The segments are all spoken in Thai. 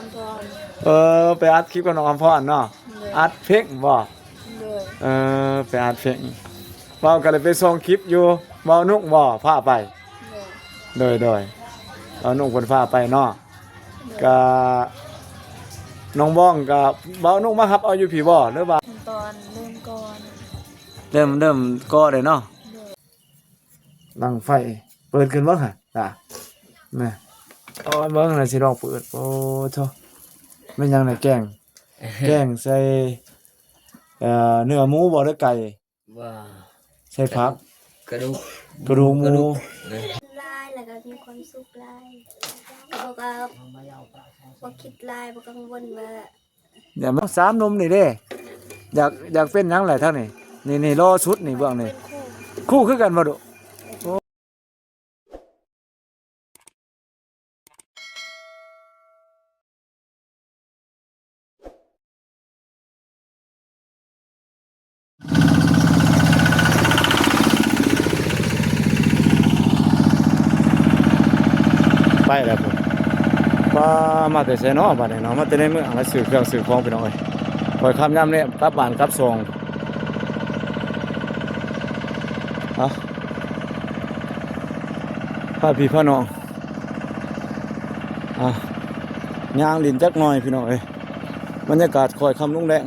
มพรไปอัดคลิปกับน้องอมพรเนาะอัดเพลงบ่ไปอัดเพลงเว้าก็เลยไปส่งคลิปอยู่เว้านุ่งบ่พาไปโดยเอานุ่งเพิ่นพาไปเนาะก็น้องบ้องก็เว้านุ่งมารับเอาอยู่พี่บ่หรือว่าตอนเริ่มก่อน เริ่มก่อได้เนาะดังไฟเปิดขึ้นบ่ฮะจ้ะแม่เอาเบิ่งน่ะสิลองเปิดโอ้โธ่แม่นยังน่ะแกงใส่เนื้อหมูบ่หรือไก่ว่าใส่ผักกระดูกหมูลายแล้วก็มีความสุขลายก็บอกว่าบ่คิดลายบ่กังวลว่าอย่ามาสามนมนี่เด้อยากเป็นหยังแหละทั้งนี้นี่รอชุดนี่เบื้องนี่คู่คือกันบ่ดุไปแล้วพุ่นมาแต่ไสเนาะบัดนี้เนาะมาแต่ในเมืองมาซื้อเครื่องซื้อของพี่น้องเอ้ยคอยค่ำยามนี้กลับบ้านกลับซองพาพี่พ่อน้องย่างลินจักหน่อยพี่น้องเอ้ยบรรยากาศคอยคำลุ่งแดง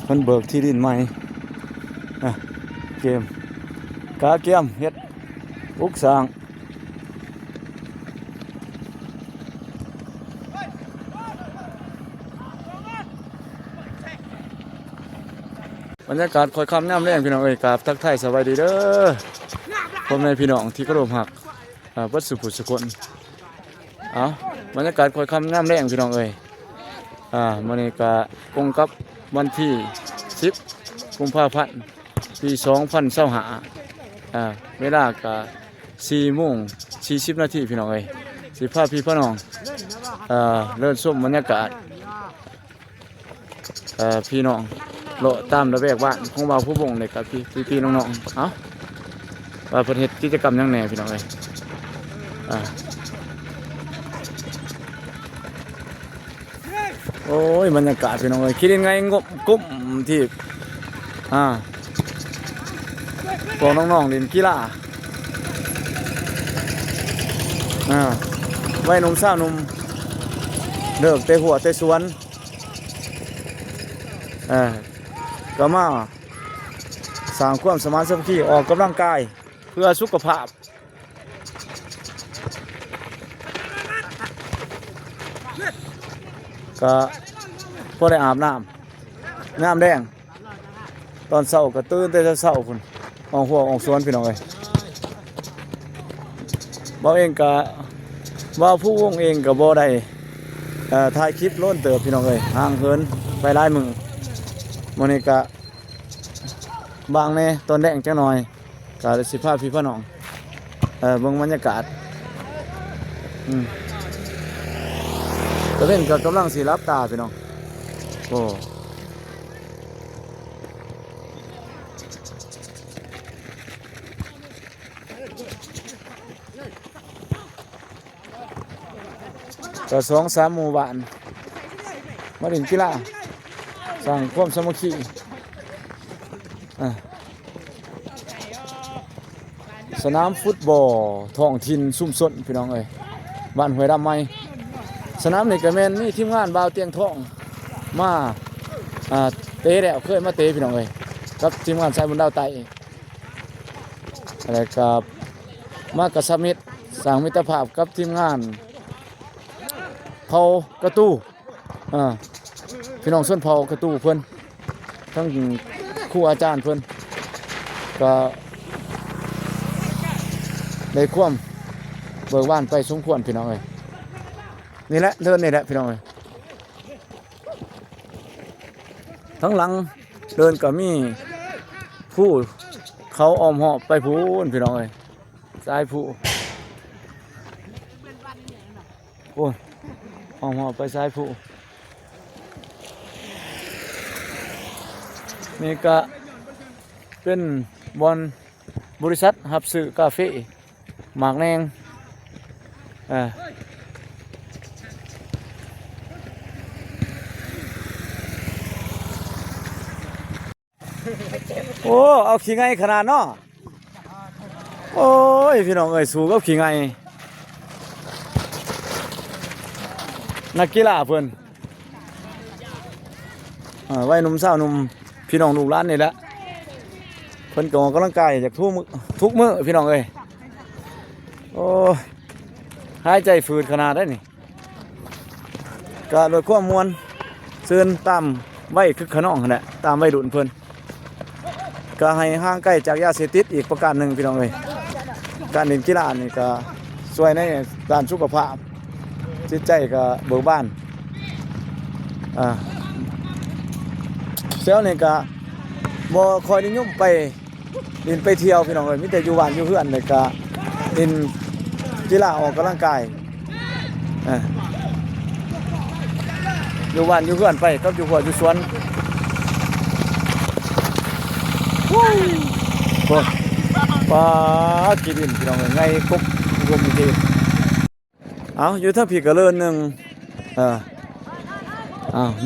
เพิ่นเบิกที่ดินใหม่เกมเฮ็ดอุกสร้างบรรยากาศคอยคำน้ำแรงพี่น้องเอ้ยกราบทักทายสวัสดีเด้อพ่อแม่พี่น้องที่เคารพรักวัดสุขุสุคนบรรยากาศคอยคำน้ำแรงพี่น้องเอ้ยมื้อนี้ก็ตรงกับวันที่10กุมภาพันธ์ปี2025เวลาก็4:40 น.พี่น้องเอ้ยสิพาพี่น้องเริ่มชมบรรยากาศพี่น้องเลาะตามระแวกบ้านของบ่าวผู้บงเลยครับพี่น้องๆว่าเพิ่นเฮ็ดกิจกรรมหยังแหน่พี่น้องเอ้ยโอ้ยบรรยากาศพี่น้องเอ้ยคิดยังไงงบกุ้มที่พวกน้องๆเล่นกีฬาไว้หนุ่มสาวหนุ่มเลิกเตะหัวเตะสวนก็มาสร้างความสมานสามัคคีออกกำลังกายเพื่อสุขภาพก็พอได้อาบน้ำแดงตอนเช้าก็ตื่นแต่เช้าพุ่นออกหัวออกสวนพี่น้องเอ้ยบ่เองก็บ่ผู้วงเองก็บ่ได้ถ่ายคลิปโล้นเติบพี่น้องเอ้ยห่างเหินไปหลายมื้อมื้อนี้ก็บางแน่ตอนแดงจังหน่อยก็สิพาพี่น้องเบิ่งบรรยากาศก็เล่นก็กำลังสิรับตาพี่น้องโอ้ก็2-3 หมู่บ้านมาเล่นกีฬาสร้างความสามัคคีสนามฟุตบอลท้องถิ่นซุ่มซนพี่น้องเอ้ยบ้านห้วยดำไม้สนามนี่ก็แม่นมีทีมงานบ่าวเตียงทองมาเตะแล้วเคยมาเตะพี่น้องเอ้ยกับทีมงานสายบุญดาวไตอะไรกับมากระสมิตรสร้างมิตรภาพกับทีมงานเผากระตู้พี่น้องส่วนเผากระตู้เพิ่นทั้งครูอาจารย์เพิ่นก็ได้ความเบิกบานไปสมควรพี่น้องเอ้ยนี่แหละเดินนี่แหละพี่น้องเอ้ยทั้งหลังเดินก็มีผู้เขาอ้อมหอบไปพูนพี่น้องเอ้ยสายผู้โอ้อ้อมหอบไปสายผู้นี่ก็เป็นบริษัทหับซื้อกาแฟหมากแนง โอ้เอาขี้ไงขนาดเนาะโอ้ยพี่น้องเอ้ยสู้กับขี้ไงนักกีฬาเพิ่นวัยหนุ่มสาวหนุ่มพี่น้องลูกหลานนี่แหละเพิ่นก็ออกกำลังกายจากทุกมื้อพี่น้องเอ้ยโอ้ยหายใจฝืดขนาดได้นี่ก็โดยความมวลซื่นตามวัยคึกขนองนั่นแหละตามวัยรุ่นเพิ่นก็ให้ห่างไกลจากยาเสพติดอีกประการหนึ่งพี่น้องเอ้ยการเล่นกีฬานี่ก็ช่วยในด้านสุขภาพจิตใจก็เบิกบานเซลนี่ก็บ่คอยนิยมไปเล่นไปเที่ยวพี่น้องเอ้ยมีแต่อยู่บ้านอยู่เฮือนเลยก็เล่นกีฬาออกกำลังกายอยู่บ้านอยู่เฮือนไปกับอยู่หัวอยู่สวนปลากินดินพี่น้องไงกุ๊บรวมทีเอาอยู่ถ้าพี่กระเลินหนึ่ง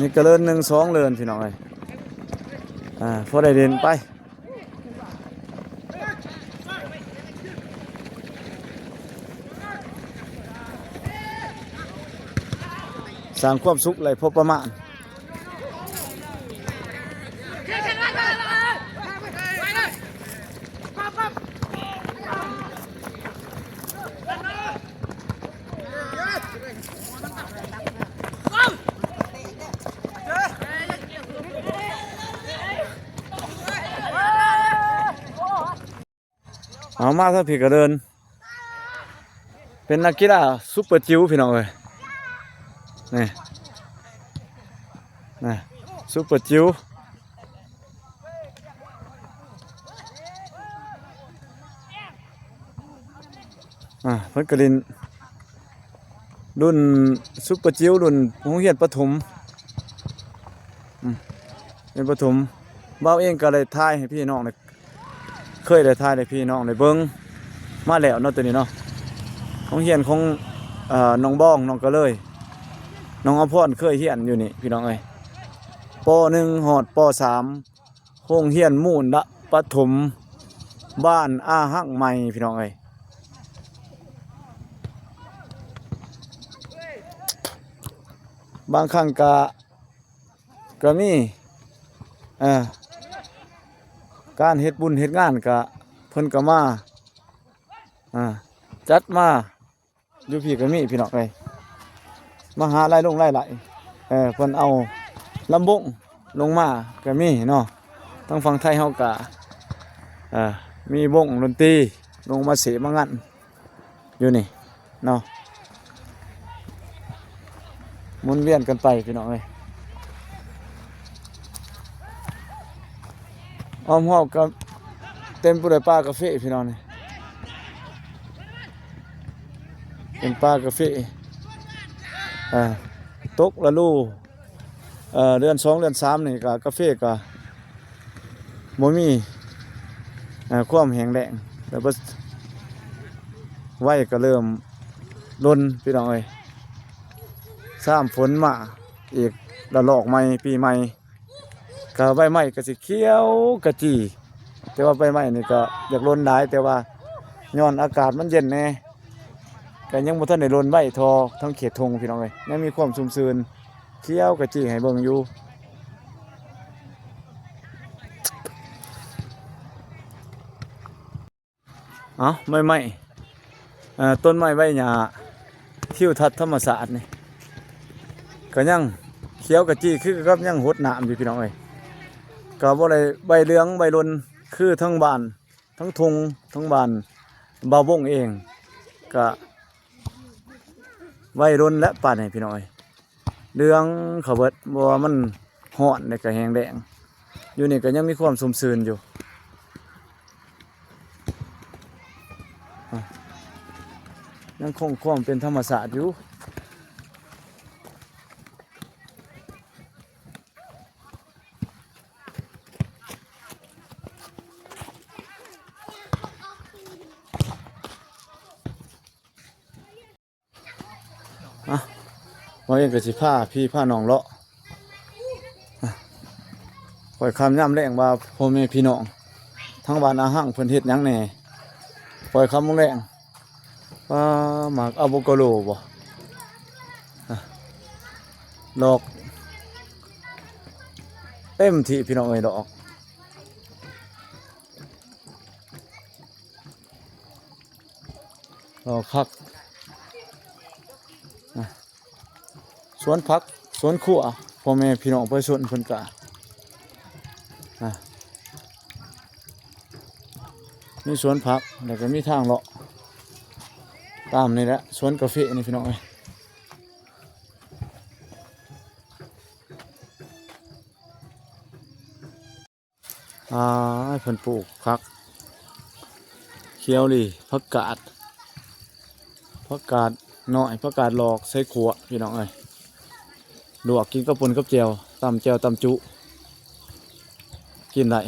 นี่กระเลินหนึ่ง2 เลินพี่น้องเลยพอได้เดินไปสร้างความสุขเลยพอประมาณเอามาถ้าพี่ก็เดินเป็นนักกีฬาซุปเปอร์จิ๋วพี่น้องเลยนี่ซุปเปอร์จิ๋วเพิ่นกลินรุ่นซุปเปอร์จิ๋วรุ่นโรงเรียนประถมเป็นประถมเบ้าเองก็เลยทายให้พี่น้องเลยเคยได้ทายให้พี่น้องได้เบิ่งมาแล้วเนาะตัวนี้เนาะโรงเรียนของน้องบ้องน้องก็เลยน้องอภรเคยเรียนอยู่นี่พี่น้องเอ้ยป.1 ฮอดป.3 โรงเรียนมูลละประถมบ้านอาหักใหม่พี่น้องเอ้ยบางครั้งก็มีการเฮ็ดบุญเฮ็ดงานก็เพิ่นก็มาจัดมาอยู่พี่ก็มีพี่น้องเอ้ยมาหาไล่ลงไล่ไหลเพิ่นเอาลำบงลงมาก็มีเนาะทางฝั่งไทยเฮาก็มีวงดนตรีลงมาเสมางั้นอยู่นี่เนาะหมุนเวียนกันไปพี่น้องเอ้ยอ้อมหอบกับเต็มปุระปลากาแฟพี่น้องนี่เป็นปลากาแฟตกละลูเดือน2 เดือน3นี่ก็กาแฟก็บ่มีความแห้งแล้งแล้วก็ไว้ก็เริ่มล้นพี่น้องเอ้ยฝนมาอีกระลอกใหม่ปีใหม่ก็ใบไม้ก็สิเขียวกระจีแต่ว่าใบไม้นี่ก็อยากล้นได้แต่ว่าย้อนอากาศมันเย็นแน่ก็ยังบ่ทันได้ล้นใบทอทั้งเขตทงพี่น้องเอ้ยยังมีความชุ่มชื้นเขียวกระจีให้เบิ่งอยู่ไม่ต้นไม้ใบหญ้าทิวทัศน์ธรรมศาสตร์นี่ก็ยังเขียวกระจีคือกับยังหดน้ำอยู่พี่น้องเอ้ยก็บ่ได้ใบเหลืองใบรนคือทั้งบ้านทั้งทงทั้งบ้านบ่าววงเองก็ใบรนและป่านให้พี่น้องเอ้ยเหลืองเขาเบิดบ่ว่ามันร้อนแล้วก็แห้งแล้งอยู่นี่ก็ยังมีความชุ่มชื้นอยู่ยังคงความเป็นธรรมชาติอยู่ อ่ะว่าเองก็สิพาพี่พาน้องเลาะปล่อยคำย่ำแรงว่าพ่อแม่พี่น้องทั้งบ้านอาหังเพิ่นเฮ็ดหยังแหน่ปล่อยคำแรงว่าหมากอะโวคาโดบ่ดอกเต็มที่พี่น้องเอ้ยดอกคักสวนผักสวนครัวพ่อแม่พี่น้องประชาชนเพิ่นก็มีสวนผักแล้วก็มีทางเลาะตามนี่แหละสวนกาแฟนี่พี่น้องเอ้ยเพิ่นปลูกผักเขียวดิผักกาดน้อยผักกาดหลอกใส่ขัวพี่น้องเอ้ยลวกกินกับป่นกับแจ่วตำแจ่วตำจุกินได้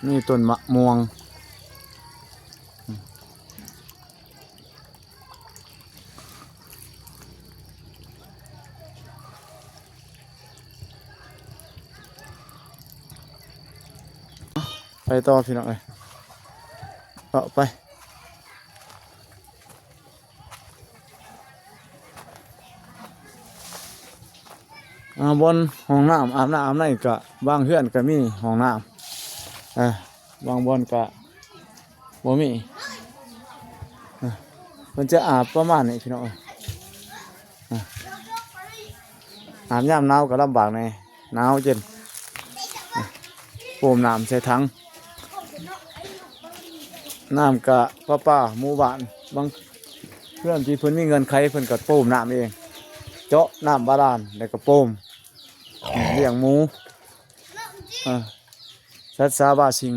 นี่ต้นมะม่วงไปต่อพี่น้องเอ้ยต่อไปบนห้องน้ำอาบน้ำในกะบางเพื่อนก็มีห้องน้ำบางบนกะบ่มีมันจะอาบประมาณนี้พี่น้องอาบยามหนาวก็ลำบากแน่หนาวเย็นโป่มน้ำใส่ถังน้ำกะป้าหมู่บ้านบางเพื่อนที่เพิ่นมีเงินใครเพิ่นก็โป่มน้ำเองเจาะน้ำบาดาลแล้วก็โป่มเลี้ยงหมูสัตว์สาบาสิง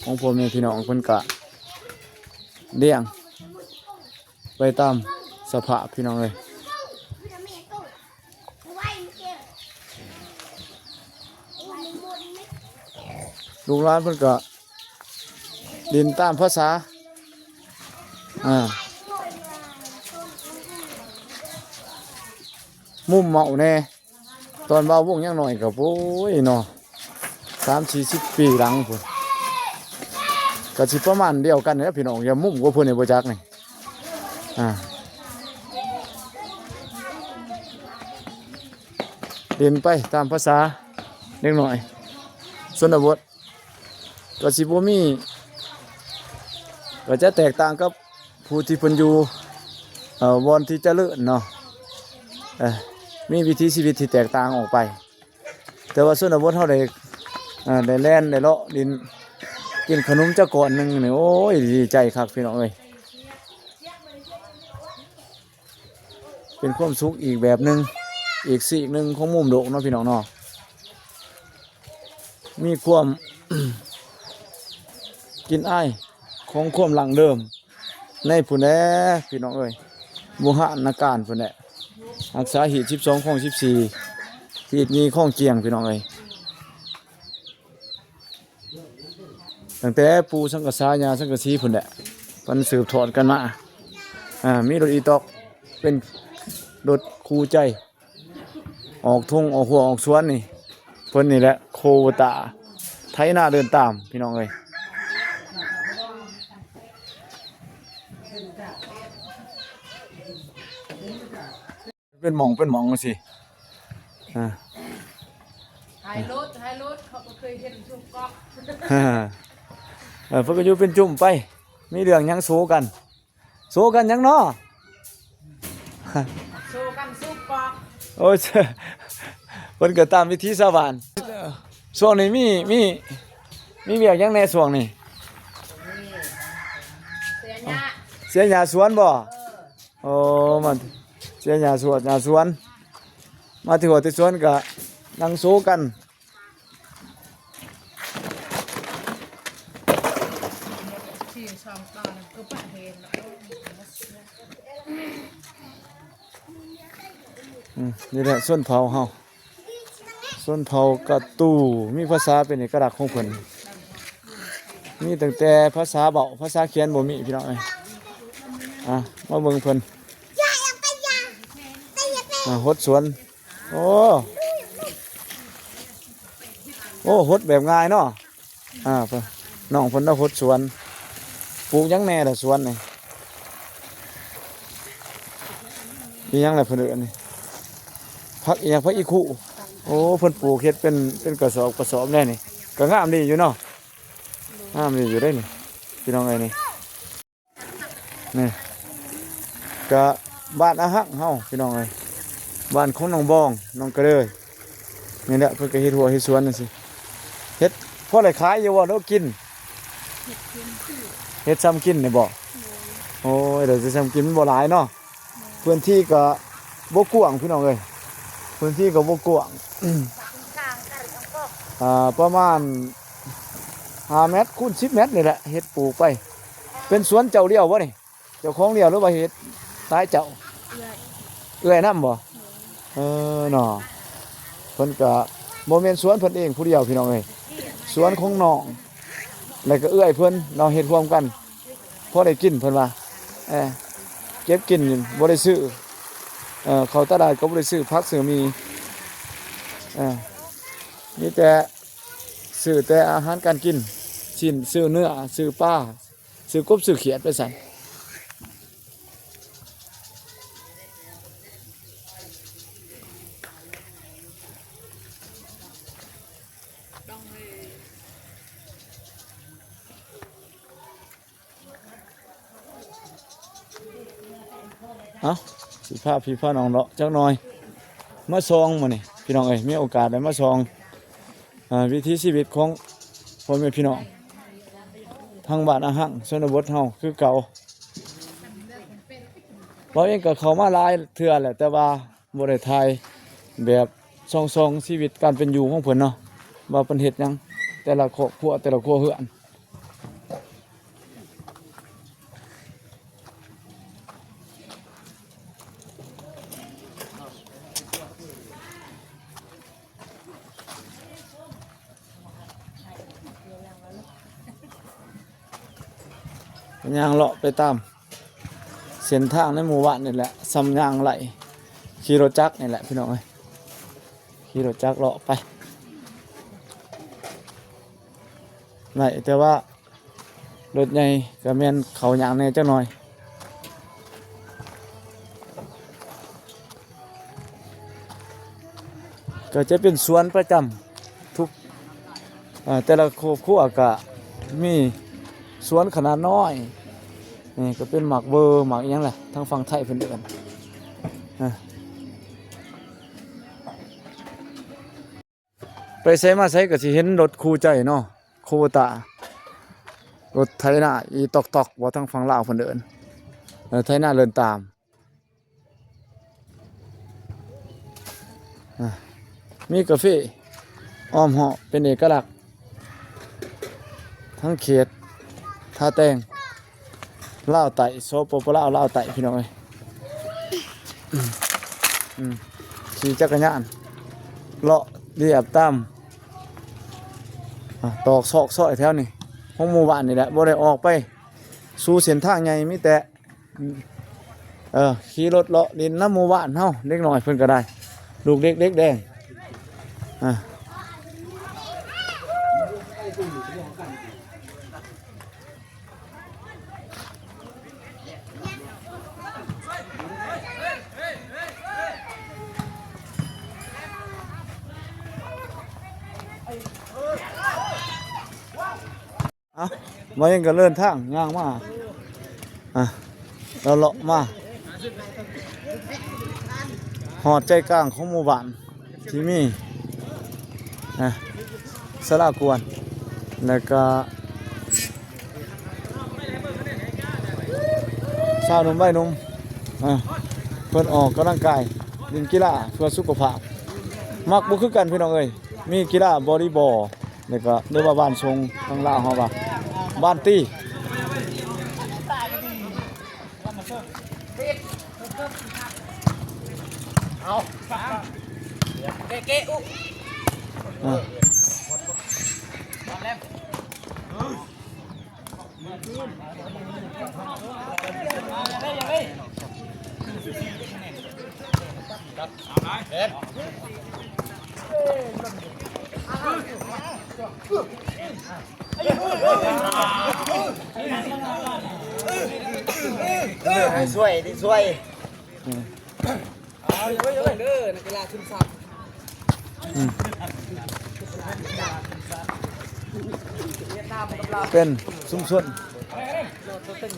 ของพ่อแม่พี่น้องเพิ่นก็เลี้ยงไปตามสภาพพี่น้องเลยลูกหลานเพิ่นก็ดินตามภาษามุมเมาแน่ตอนเบาวงยังหน่อยกับโอ้ยเนาะ30-40 ปีหลังพุ่นก็สิประมาณเดียวกันเนี่ยพี่น้องอย่ามุมกว่าเพิ่นในบ่จักนี่เดินไปตามภาษาเล็กหน่อยชนบทก็สิบ่มีก็จะแตกต่างกับผู้ที่เพิ่นอยู่วอนที่เจริญเนาะมีวิถีชีวิตที่แตกต่างออกไปแต่ว่าชนบทเฮาได้แล่นได้เลาะดินกินขนมจักก่อนหนึงนี่โอ้ยดีใจคักพี่น้องเอ้ยเป็นความสุขอีกแบบหนึงอีกซีกหนึงของมุมโดกเนาะพี่น้องเนาะมีความ กินอ้ายของความหลังเดิมในผู้แน่พี่น้องเอ้ยบุหนาการผู้แน่รักษาหีด12ของ14หีดนี้ของเจียงพี่น้องเอ้ยตั้งแต่ปูสังกษายาสังกสีผู้แน่มันสืบทอดกันมามีรถอีตอกเป็นรถคู่ใจออกทุ่งออกหัวออกสวนนี่เพิ่นนี่แหละโควตาไถนาเดินตามพี่น้องเอ้ยเป็นหมองสิถ่ายรถเขาก็เคยเห็นชุมก๊อก เพิ่นก็อยู่เป็นจุ่มไปมีเรื่องหยังโซกันหยังเนาะ โชว์กันซุปก๊อก โอ้ยเพิ่นก็ตามวิธีชาวบ้านช่วงนี้มีเวียกหยังแหน่ช่วงนี้เสียหน้าเสียหญ้าสวนบ่โอ้มันเสียหญ้าสวนมาที่หัวที่สวนก็นั่งโซกันที่ช่องตอนก็ปะเห็นนี่แหละส้นเผาเฮาส้นเผากระตู้มีภาษาเป็นเอกลักษณ์ของเพิ่น มีตั้งแต่ภาษาเบาภาษาเขียนบ่มีพี่น้องเอ้ยมาเบิ่งเพิ่นหดสวนโอ้หดแบบง่ายเนาะเพิ่นน้องเพิ่นได้หดสวนปลูกหยังแหน่ล่ะสวนนี่มีหยังล่ะเพิ่นเอิ้นนี่ผักอีหยังผักอีคุโอ้เพิ่นปลูกเฮ็ดเป็นกระสอบแน่นี่ก็งามดีอยู่เนาะงามดีอยู่ได้นี่พี่น้องเอ้ยนี่ก็บ้านอาหักเฮาพี่น้องเอ้ยบ้านของน้องบองน้องกระเลยนี่แหละเพิ่นก็เฮ็ดหัวเฮ็ดสวนนั่นสิเฮ็ดพอได้ขายอยู่บ่แล้วกินเฮ็ดซ้ำกินนี่บ่โอ้ยเดี๋ยวจะซ้ำกินบ่หลายเนาะพื้นที่ก็บ่กว้างพี่น้องเอ้ยพื้นที่ก็บ่กว้างประมาณ5 เมตรคูณ10 เมตรนี่แหละเฮ็ดปลูกไปเป็นสวนเจ้าเดียวบ่นี่เจ้าของเดียวหรือว่าเฮ็ดตายเจ้าเอื้อยนำบ่เนาะเพิ่นก็บ่แม่นสวนเพิ่นเองผู้เดียวพี่น้องเอ้ยสวนของน้องแล้วก็เอื้อยเพิ่นเราเฮ็ดร่วมกันพอได้กินเพิ่นว่าเก็บกินบ่ได้ซื้อเข้าตลาดก็บ่ได้ซื้อผักซื้อมีแต่ซื้อแต่อาหารการกินชิ้นซื้อเนื้อซื้อปลาซื้อกบซื้อเขียดไปสั่นสิพาพี่พาน้องเลาะจักหน่อยมาซองมื้อนี่พี่น้องเอ้ยมีโอกาสได้มาซองวิถีชีวิตของพ่อแม่พี่น้องทางบ้านอาหังชนบทเฮาคือเก่าเราเองก็เข้ามาหลายเทื่อแหละแต่ว่าบ่ได้ถ่ายแบบซองชีวิตการเป็นอยู่ของเพิ่นเนาะว่าเพิ่นเฮ็ดหยังแต่ละครอบครัวแต่ละครัวเรือนย่างเลาะไปตามเส้นทางในหมู่บ้านนี่แหละซ้ำย่างไหลขี่รถจักรนี่แหละพี่น้องเอ้ยขี่รถจักรเลาะไปไหลแต่ว่ารถใหญ่ก็แม่นเขาย่างแน่จักหน่อยก็จะเป็นสวนประจำทุกแต่ละครอบครัวก็มีสวนขนาดน้อยนี่ก็เป็นหมากเบอร์หมากอีหยังแหละทางฝั่งไทยเพิ่นเอิ้นไปไสมาไสก็สิเห็นรถคู่ใจเนาะโควตารถไถนาอีตอกๆว่าทางฝั่งลาวเพิ่นเอิ้นไถนาเดินตามมีกาแฟอ้อมเหาะเป็นเอกลักษณ์ทั้งเขตท่าแตงลาวไต่โซโปโปลาวลาวไต่พี่น้องเอ้ยขี่จักรยานเลาะเรียบตามตอกซอกซอยแถวนี่ห้องหมู่บ้านนี่แหละบ่ได้ออกไปสู่เส้นทางใหญ่มีแต่ขี่รถเลาะดินน้ำหมู่บ้านเฮาเล็กน้อยเพิ่นก็ได้ลูกเล็กเล็กแดงมายังก็เลื่อนทางย่างมาเราเลาะมาหอดใจกลางของหมู่บ้านที่มีสลากวนแล้วก็ชาวหนุ่มใบหนุ่มเพิ่นออกกำลังกายเล่นกีฬาเพื่อสุขภาพมักบ่คือกันพี่น้องเอ้ยมีกีฬาบอดี้บอลแล้วก็เรียกว่าบ้านทรงทางลาวเฮาว่าบ้านตี้เอาเก๋อุ ช่วยดิช่วย เป็นชุมชน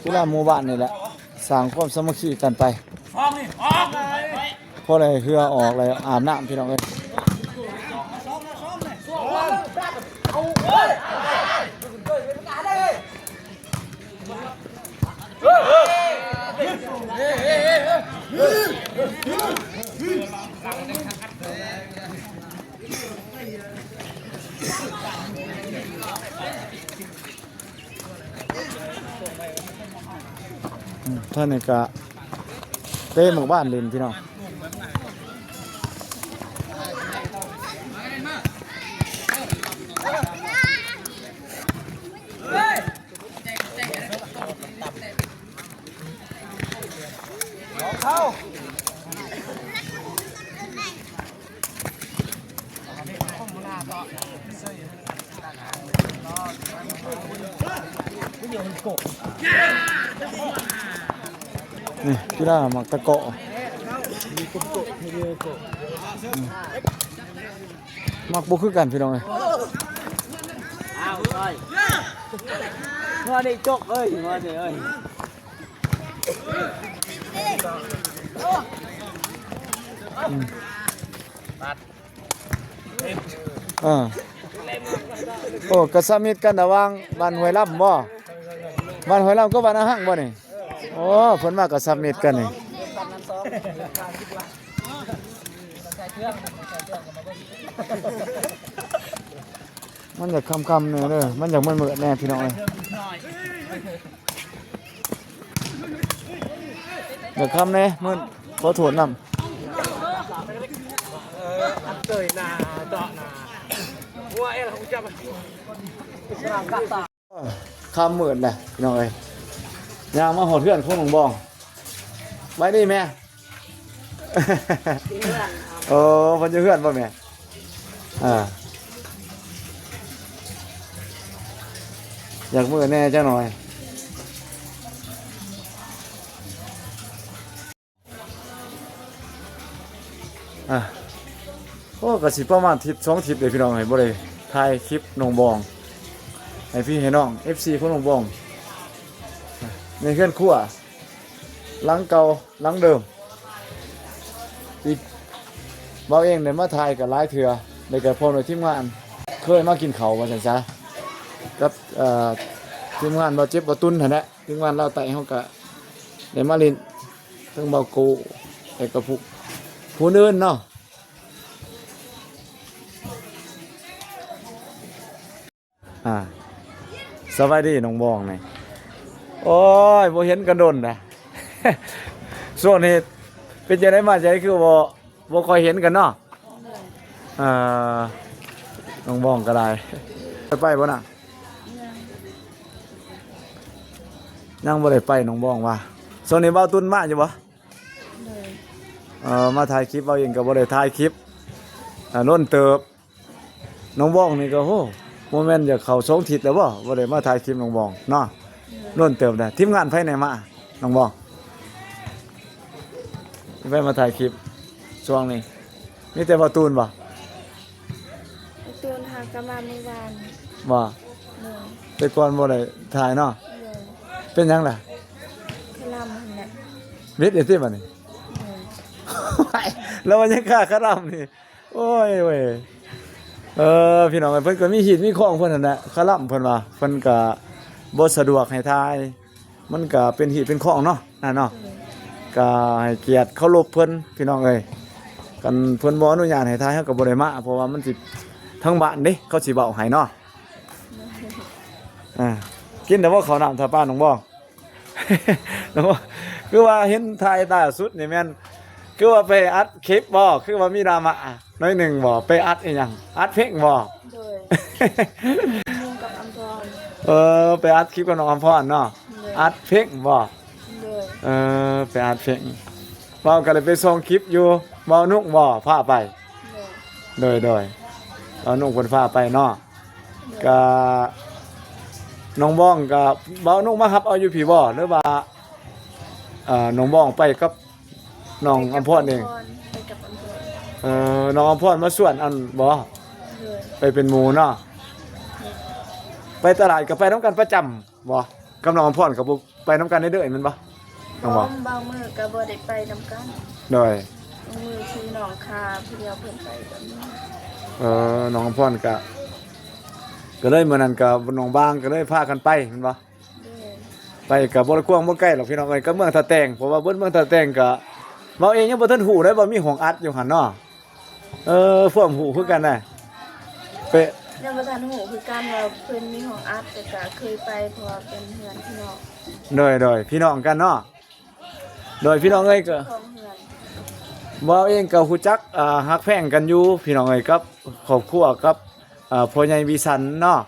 กีฬาหมู่บ้านนี่แหละสร้างความสามัคคีกันไปพออะไรเฮือออกอะไรอาบน้ำพี่น้องเอ้ยท่านนี่ก็เต้หมู่บ้านเล่นพี่น้องนี่กีฬาหมากตะเกาะมักบ่คือกันพี่น้องเอ้ย อ้าวเอ้ยมาดิจกเอ้ยมาดิเอ้ย โอ้กระสามิตกันระหว่างบ้านห้วยลำบ่บ้านห้วยลำก็บ้านอาหังบ่นี่โอ้เพิ่นมากระสามิตกันนี่มันอยากคำๆเนี่ยเด้อมันอยากมันเหมือนแน่พี่น้องเอ้ยอยากคำแน่มันขอโทษนำ เตยนาเจาะนาหัวเอ้ยเราจับสามกัดตา คำหมื่นแหละพี่น้องเอ้ยยางมาหอดเพื่อนของหลวงบองไว้นี่แม่ โอ้มันจะเพื่อนป่ะแม่อยากมือแน่จ้าหน่อยโอ้กระสิประมาณทิศ2 ทิศเลยพี่น้องให้บ่ได้ถ่ายคลิปหนองบองให้พี่ให้น้อง FC ของหนองบองในเคลื่อนครัวหลังเก่าหลังเดิมอีกเบาเองเนี่ยมาถ่ายกับหลายเถื่อในกับพ่อหน่วยทีมงานเคยมากินข้าวว่าซั่นซะกับทีมงานบ่เจ็บบ่ตุนหั่นแหละทีมงานเราไต่เฮาก็ได้มาเล่นทั้งเบากูแต่กับผู้อื่นเนาะสวัสดีน้องบองนี่โอ้ยบ่เห็นกันโดนนะ ส่วนนี้เป็นจังได๋มาใจคือบ่ค่อยเห็นกันเนาะน้องบองก็ได้ไปบ่น่ะยังบ่ได้ไปน้องบองว่าส่วนนี้เบาตุนมาอยู่บ่มาถ่ายคลิปเอาเองก็บ่ได้ถ่ายคลิปล้นเติบน้องบองนี่ก็โหโมเมนต์จะเข้า2 ทิศแล้วบ่ได้มาถ่ายคลิปน้องบองเนาะล้นเติบได้ทีมงานไผไหนมาน้องบองไปมาถ่ายคลิปช่วงนี้มีแต่บ่ตูนบ่ ตูนหากำลังในวัน บ่แต่ก่อนบ่ได้ถ่ายเนาะเป็นหยังล่ะ คลำหั่นแหละ มิดอีติบัดนี้ แล้วมันยังค่าคารำนี่โอ้ยเว้ยพี่น้องเพิ่นก็มีหีดมีของเพิ่นนั่นแหละคารำเพิ่นว่าเพิ่นก็บ่สะดวกให้ถ่ายมันก็เป็นหีดเป็นของเนาะนั่นเนาะก็ให้เกียรติเคารพเพิ่นพี่น้องเอ้ยกันเพิ่นบ่อนุญาตให้ถ่ายเฮาก็บ่ได้มาเพราะว่ามันสิทั้งบ้านเด้เขาสิเว้าให้เนาะกินแต่ว่าข้าวน้ำถ้าป้าน้องบ่ น้องบ่คือว่าเห็นถ่ายตาสุดนี่แม่นคือว่าไปอัดคลิปบ่คือว่ามีดราม่าน้อยหนึ่งบ่ไปอัดอีหยังอัดเพลงบ่ โดยยุงกับ อัมพร ไปอัดคลิปกับน้องอำพรเนาะอัดเพลงบ่ เลย ไปอัดเพลงเว้าก็เลยไปส่งคลิปอยู่เว้านุ่งบ่พาไป เลย โดยเว้านุ่งเพิ่นพาไปเนาะก็น้องบ้องก็เว้านุ่งมารับเอาอยู่พี่บ่หรือว่าน้องบ้องไปกับน้องอำพรเอง ไปกับอัมพร น้องอำพรมาส่วนอันบ่ เลย ไปเป็นหมู่เนาะไปตลาดก็ไปนำกันประจำบ่กับน้องอำพรก็บ่ไปนำกันได้เด้อแม่นบ่น้องบ่ บางมื้อก็บ่ได้ไปนำกัน โดย บางมื้อที่น้องคาผู้เดียวเพิ่นไปแบบนี้ น้องอำพรก็เลยมื้อนั้นก็น้องบางก็เลยพากันไปแม่นบ่ เลย ไปก็บ่ได้กว้างบ่ไกลหรอกพี่น้องเอ้ยก็เมืองท่าแตงเพราะว่าเบิ่นเมืองท่าแตงก็เว้าเองยังบ่ทันฮู้เลยว่ามีห้องอัดอยู่หั่นเนาะพวกฮู้คือกันน่ะไป ยังบ่ทันฮู้คือการว่าเพิ่นมีห้องอัดแต่ก็เคยไปเพราะว่าเป็นเฮือนพี่น้อง โดยพี่น้องกันเนาะโดยพี่น้องเอ้ยก็ ของเฮือน บ่เองก็ฮู้จักฮักแพงกันอยู่พี่น้องเอ้ยกับครอบครัวกับพ่อใหญ่วิสันเนาะ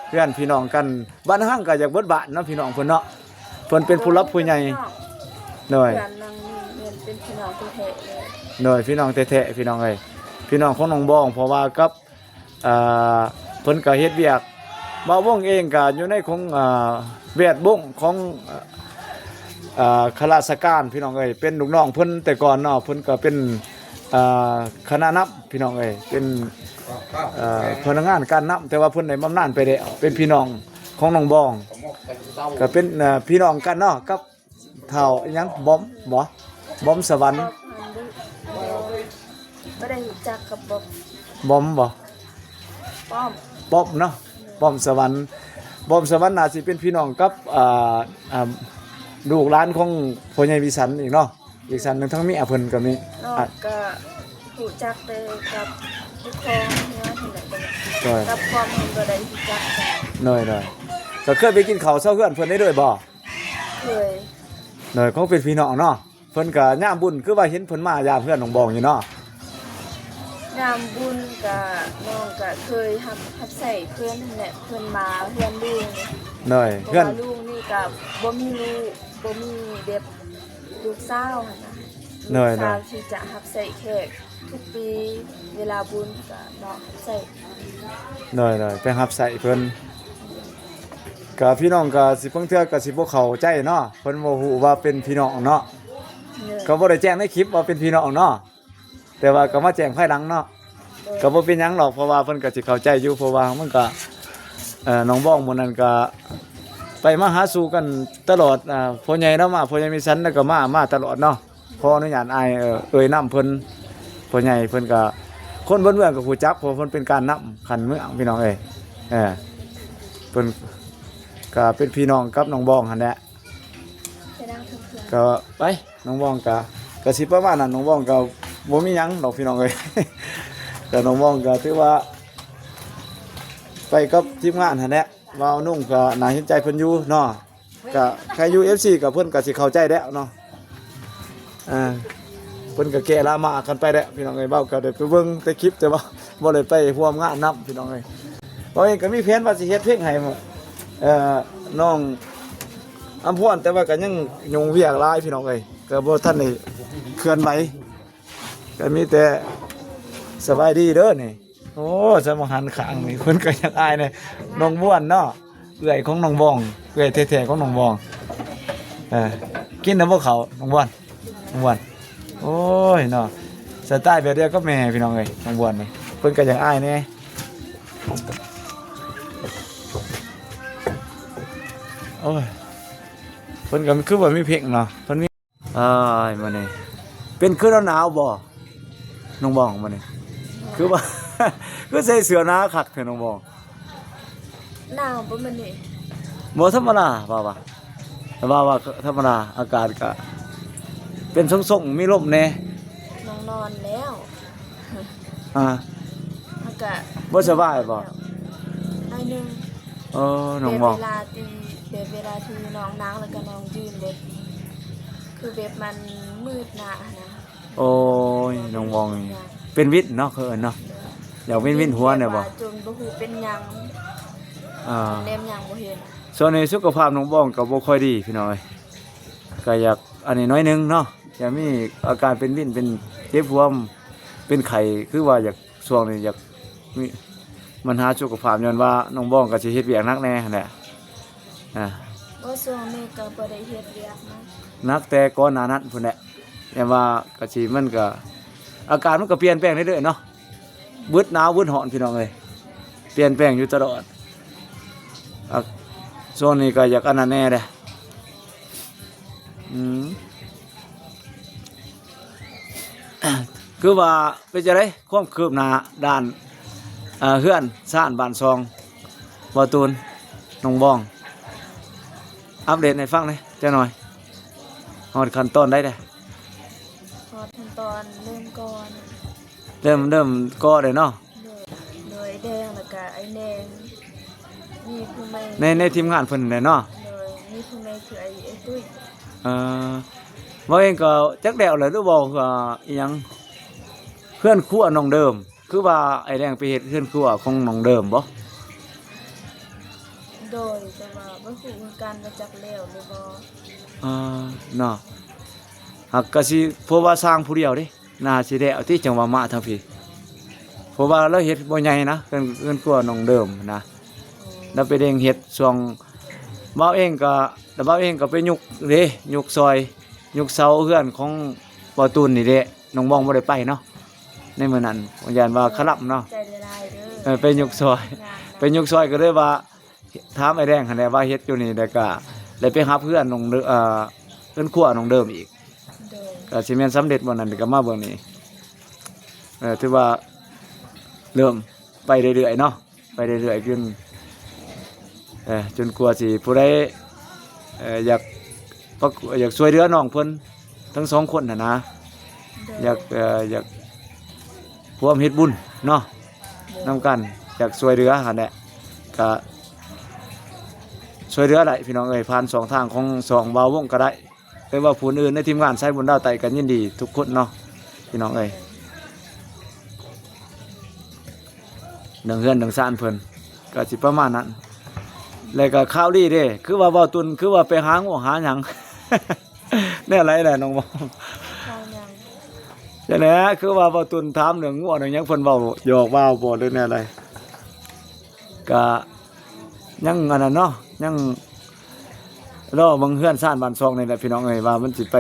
เพื่อนพี่น้องกันบ้านห้างก็อยากเบิดบ้านเนาะพี่น้องเพิ่นเนาะเพิ่นเป็นผู้รับผู้ใหญ่โดย เฮือนนางนี่เรียนเป็นพี่น้องแท้ๆเลย โดยพี่น้องแท้ๆพี่น้องเอ้ยพี่น้องของน้องบ้องเพราะว่ากับเพิ่นก็เฮ็ดเวียกบ่าววงเองก็อยู่ในของเวียดวงของข้าราชการพี่น้องเอ้ยเป็นลูกน้องเพิ่นแต่ก่อนเนาะเพิ่นก็เป็นคณะนับพี่น้องเอ้ยเป็นพนักงานการนับแต่ว่าเพิ่นได้บำนาญไปแล้วเป็นพี่น้องของน้องบ้องก็เป็นพี่น้องกันเนาะกับเฒ่าอิหยังบอมบ่บอมสวรรค์ บ่ได้รู้จักกับบบ่อมบ่ ป้อม บอมเนาะบอมสวรรค์บอมสวรรค์น่าสิเป็นพี่น้องกับลูกหลานของพ่อใหญ่วิสันอีกเนาะอีกสันหนึงทั้งเมียเพิ่นก็มี นอกก็รู้จักแต่กับทุกคนเนื้อที่ไหนก็ โดย กับความเห็นบ่ได้รู้จักกัน โดยก็เคยไปกินข้าวเช้าเพื่อนเพิ่นได้ด้วยบ่ เคย โดยเขาเป็นพี่น้องเนาะเพิ่นก็ยามบุญคือว่าเห็นเพิ่นมายามเพื่อนของบองอยู่เนาะ งามบุญกับน้องก็เคยทำใส่เพื่อนนั่นแหละเพื่อนมาเพื่อนลุง โดย เพ เพื่อน ราะว่าลุงนี่ก็บ่มีลูกบ่มีเด็บลูกสาวหั่นนะลูกสาวที่จะรับใส่แขกทุกปีเวลาบุญก็น้องรับใส่ โดยไปรับใส่เพิ่นก็พี่น้องก็สิเพิ่งเทื่อก็สิบ่เข้าใจเนาะเพิ่นบ่ฮู้ว่าเป็นพี่น้องเนาะ เนี่ย ก็บ่ได้แจ้งในคลิปว่าเป็นพี่น้องเนาะแต่ว่าก็มาแจ้งภายหลังเนาะก็บ่เป็นหยังหรอกเพราะว่าเพิ่นก็สิเข้าใจอยู่เพราะว่ามันก็น้องบ้องหมื้นั้นก็ไปมาหาสู่กันตลอดพ่อใหญ่เนาะมาพ่อใหญ่มีสันแล้วก็มาตลอดเนาะขออนุญาตอายเอ่ยนำเพิ่นพ่อใหญ่เพิ่นก็คนเบิ่นเมืองก็ฮู้จักเพราะเพิ่นเป็นการนำขันเมืองพี่น้องเอ้ยเพิ่นก็เป็นพี่น้องกับน้องบ้องหั่นแหละ ไปนั่งเพื่อน ก็ไปน้องบ้องก็สิประมาณนั้นน้องบ้องก็บ่มีหยังดอกพี่น้องเอ้ย แต่น้องบ้องก็ถือว่า ไปกับทีมงานหั่นแหละว่าเอานุ่งก็น่าเห็นใจเพิ่นอยู่เนาะก็ใครอยู่ FC ก็เพิ่นก็สิเข้าใจแล้วเนาะเพิ่นก็แก้ละมากันไปแล้วพี่น้องเอ้ยเว้าก็ได้ไปเบิ่งแต่คลิปแต่ว่าบ่ได้ไปร่วมงานนํพี่น้องเอ้ยเพราะเองก็มีแผนว่าสิเฮ็ดเพลงให้น้องอำพรแต่ว่าก็ยังยุ่งเวียกหลายพี่น้องเอ้ยก็บ่ทันได้เคลื่อนไหวก็มีแต่สบายดีเด้อนี่โอ้สมหันข้างนี่เพิ่นก็ยังอายเลยน้องม่วนเนาะเอื้อยของน้องบองเอื้อยแท้ๆของน้องบองกินน้ำบ่เขาน้องม่วนน้องม่วนโอ้ยเนาะสไตล์แบบเดียวกับแม่พี่น้องเอ้ยน้องม่วนนี่เพิ่นก็ยังอายแน่โอ้ยเพิ่นก็คือว่ามีเพลงเนาะเพิ่นมีมานี่เป็นคือหนาวบ่น้องบองมานี่คือว่า คือใส่เสื้อหนาคักแท้น้องบอง ๆหนาวบ่แม่นนี่ บ่ธรรมดาว่าธรรมดาอากาศก็เป็นส่งๆมีลมแน่ น้องนอนแล้ว อ่า อากาศ บ่สบายบ่ หน่อยหนึง น้องบอง เวลาที่น้องนั่งแล้วก็น้องยืนเว็บคือเว็บมันมืดหนานะ โอ้ยน้องบองนี่เป็นวิทย์เนาะคือเอิ้นเนาะอยากวินหัวเนี่ยบ่ จนบ่ฮู้เป็นหยัง เล่มยังบ่เห็น ส่วนในสุขภาพน้องบ้องก็บ่ค่อยดีพี่น้อยก็อยากอันนี้น้อยหนึงเนาะอย่ามีอาการเป็นลิ้นเป็นเจ็บรวมเป็นไข้คือว่าอยากช่วงนี้อยากมีมันหาสุขภาพย้อนว่าน้องบ้องก็สิเฮ็ดเวียกหนักแน่หั่นแหละบ่ช่วงนี้ก็บ่ได้เฮ็ดเวียกนะ นักแต่ก่อนหน้านั้นพุ่นแหละแต่ว่าก็สิมันก็อาการมันก็เปลี่ยนแปลงเรื่อยๆเนาะบึดหนาวบึดร้อนพี่น้องเอ้ยเปลี่ยนแปลงอยู่ตลอดช่วงนี้ก็อยากอันนั้นแน่เด้คือว่าเป็นจังได๋ความคืบหน้าด้านเฮือนซ่านบ้านซองบ่ตูนน้องบ้องอัปเดตให้ฟังหน่อยจักหน่อยฮอดขั้นตอนได้เด้ พอขั้นตอนเริ่มก่อน เริ่มก่อเลยเนาะ โดยแดงแล้วก็ไอ้แดงมีผู้ใหม่ ในทีมงานเพิ่นน่ะเนาะ โดยมีผู้ใหม่คือไอ้ตุ้ย ว่าเองก็จักแดวเลยหรือบ่อีหยังเพื่อนครัวน้องเดิมคือว่าไอ้แดงไปเฮ็ดเพื่อนครัวของน้องเดิมบ่ โดยแต่ว่าบ่ฮู้คือกันว่าจักแล้วหรือบ่ เนาะหักก็สิเพราะว่าสร้างผู้เดียวเด้น่าสิได้เอาที่จังหวัดมาทางพี่เพราะว่าเราเฮ็ดบ่ใหญ่นะเพื่อนครัวน้องเดิมนะแล้วไปเด้งเฮ็ดช่วงบ่าวเองก็แต่บ่าวเองก็ไปยุกเด้ยุกซอยยุกเสาเฮือนของบ่ตูนนี่เด้น้องบ้องบ่ได้ไปเนาะในมื้อนั้นว่าย่านว่าคลับเนาะ ใจละลายเด้อ ไปยุกซอยไปยุกซอยก็เลยว่าถามไอ้แดงหั่นแหละว่าเฮ็ดอยู่นี่แล้วก็เลยไปหาเพื่อนน้องเพิ่นครัวน้องเดิมอีก โดย ก็สิแม่นสำเร็จบ่นั้นก็มาเบิ่งนี่ถือว่าเริ่มไปเรื่อยๆเนาะไปเรื่อยๆขึ้นจนกว่าสิผู้ใดอยากช่วยเหลือน้องเพิ่นทั้งสองคนน่ะนะ โด อยากร่วมเฮ็ดบุญเนาะนำกันอยากช่วยเหลือหั่นแหละก็ช่วยเหลือได้พี่น้องเอ้ยผ่านสองทางของสองบ่าววงก็ได้หรือว่าผู้อื่นในทีมงานสายบุญดาวไต่กันยินดีทุกคนเนาะพี่น้องเอ้ยดังเฮือนดังซ่านเพิ่นก็สิประมาณนั้นแล้วก็ข่าวดีเด้คือว่าเว้าตุนคือว่าไปหางูหาหยัง แน่อะไรแหละน้องบ่ เข้ายัง ใช่แหละคือว่าเว้าตุนถามเรื่องงูเรื่องหยังเพิ่นเว้าหยอกว่าบ่หรือแน่อะไรก็ยังอันนั้นเนาะยังรอบางเฮือนซ่านบ้านซองนี่แหละพี่น้องเอ้ยว่ามันสิไป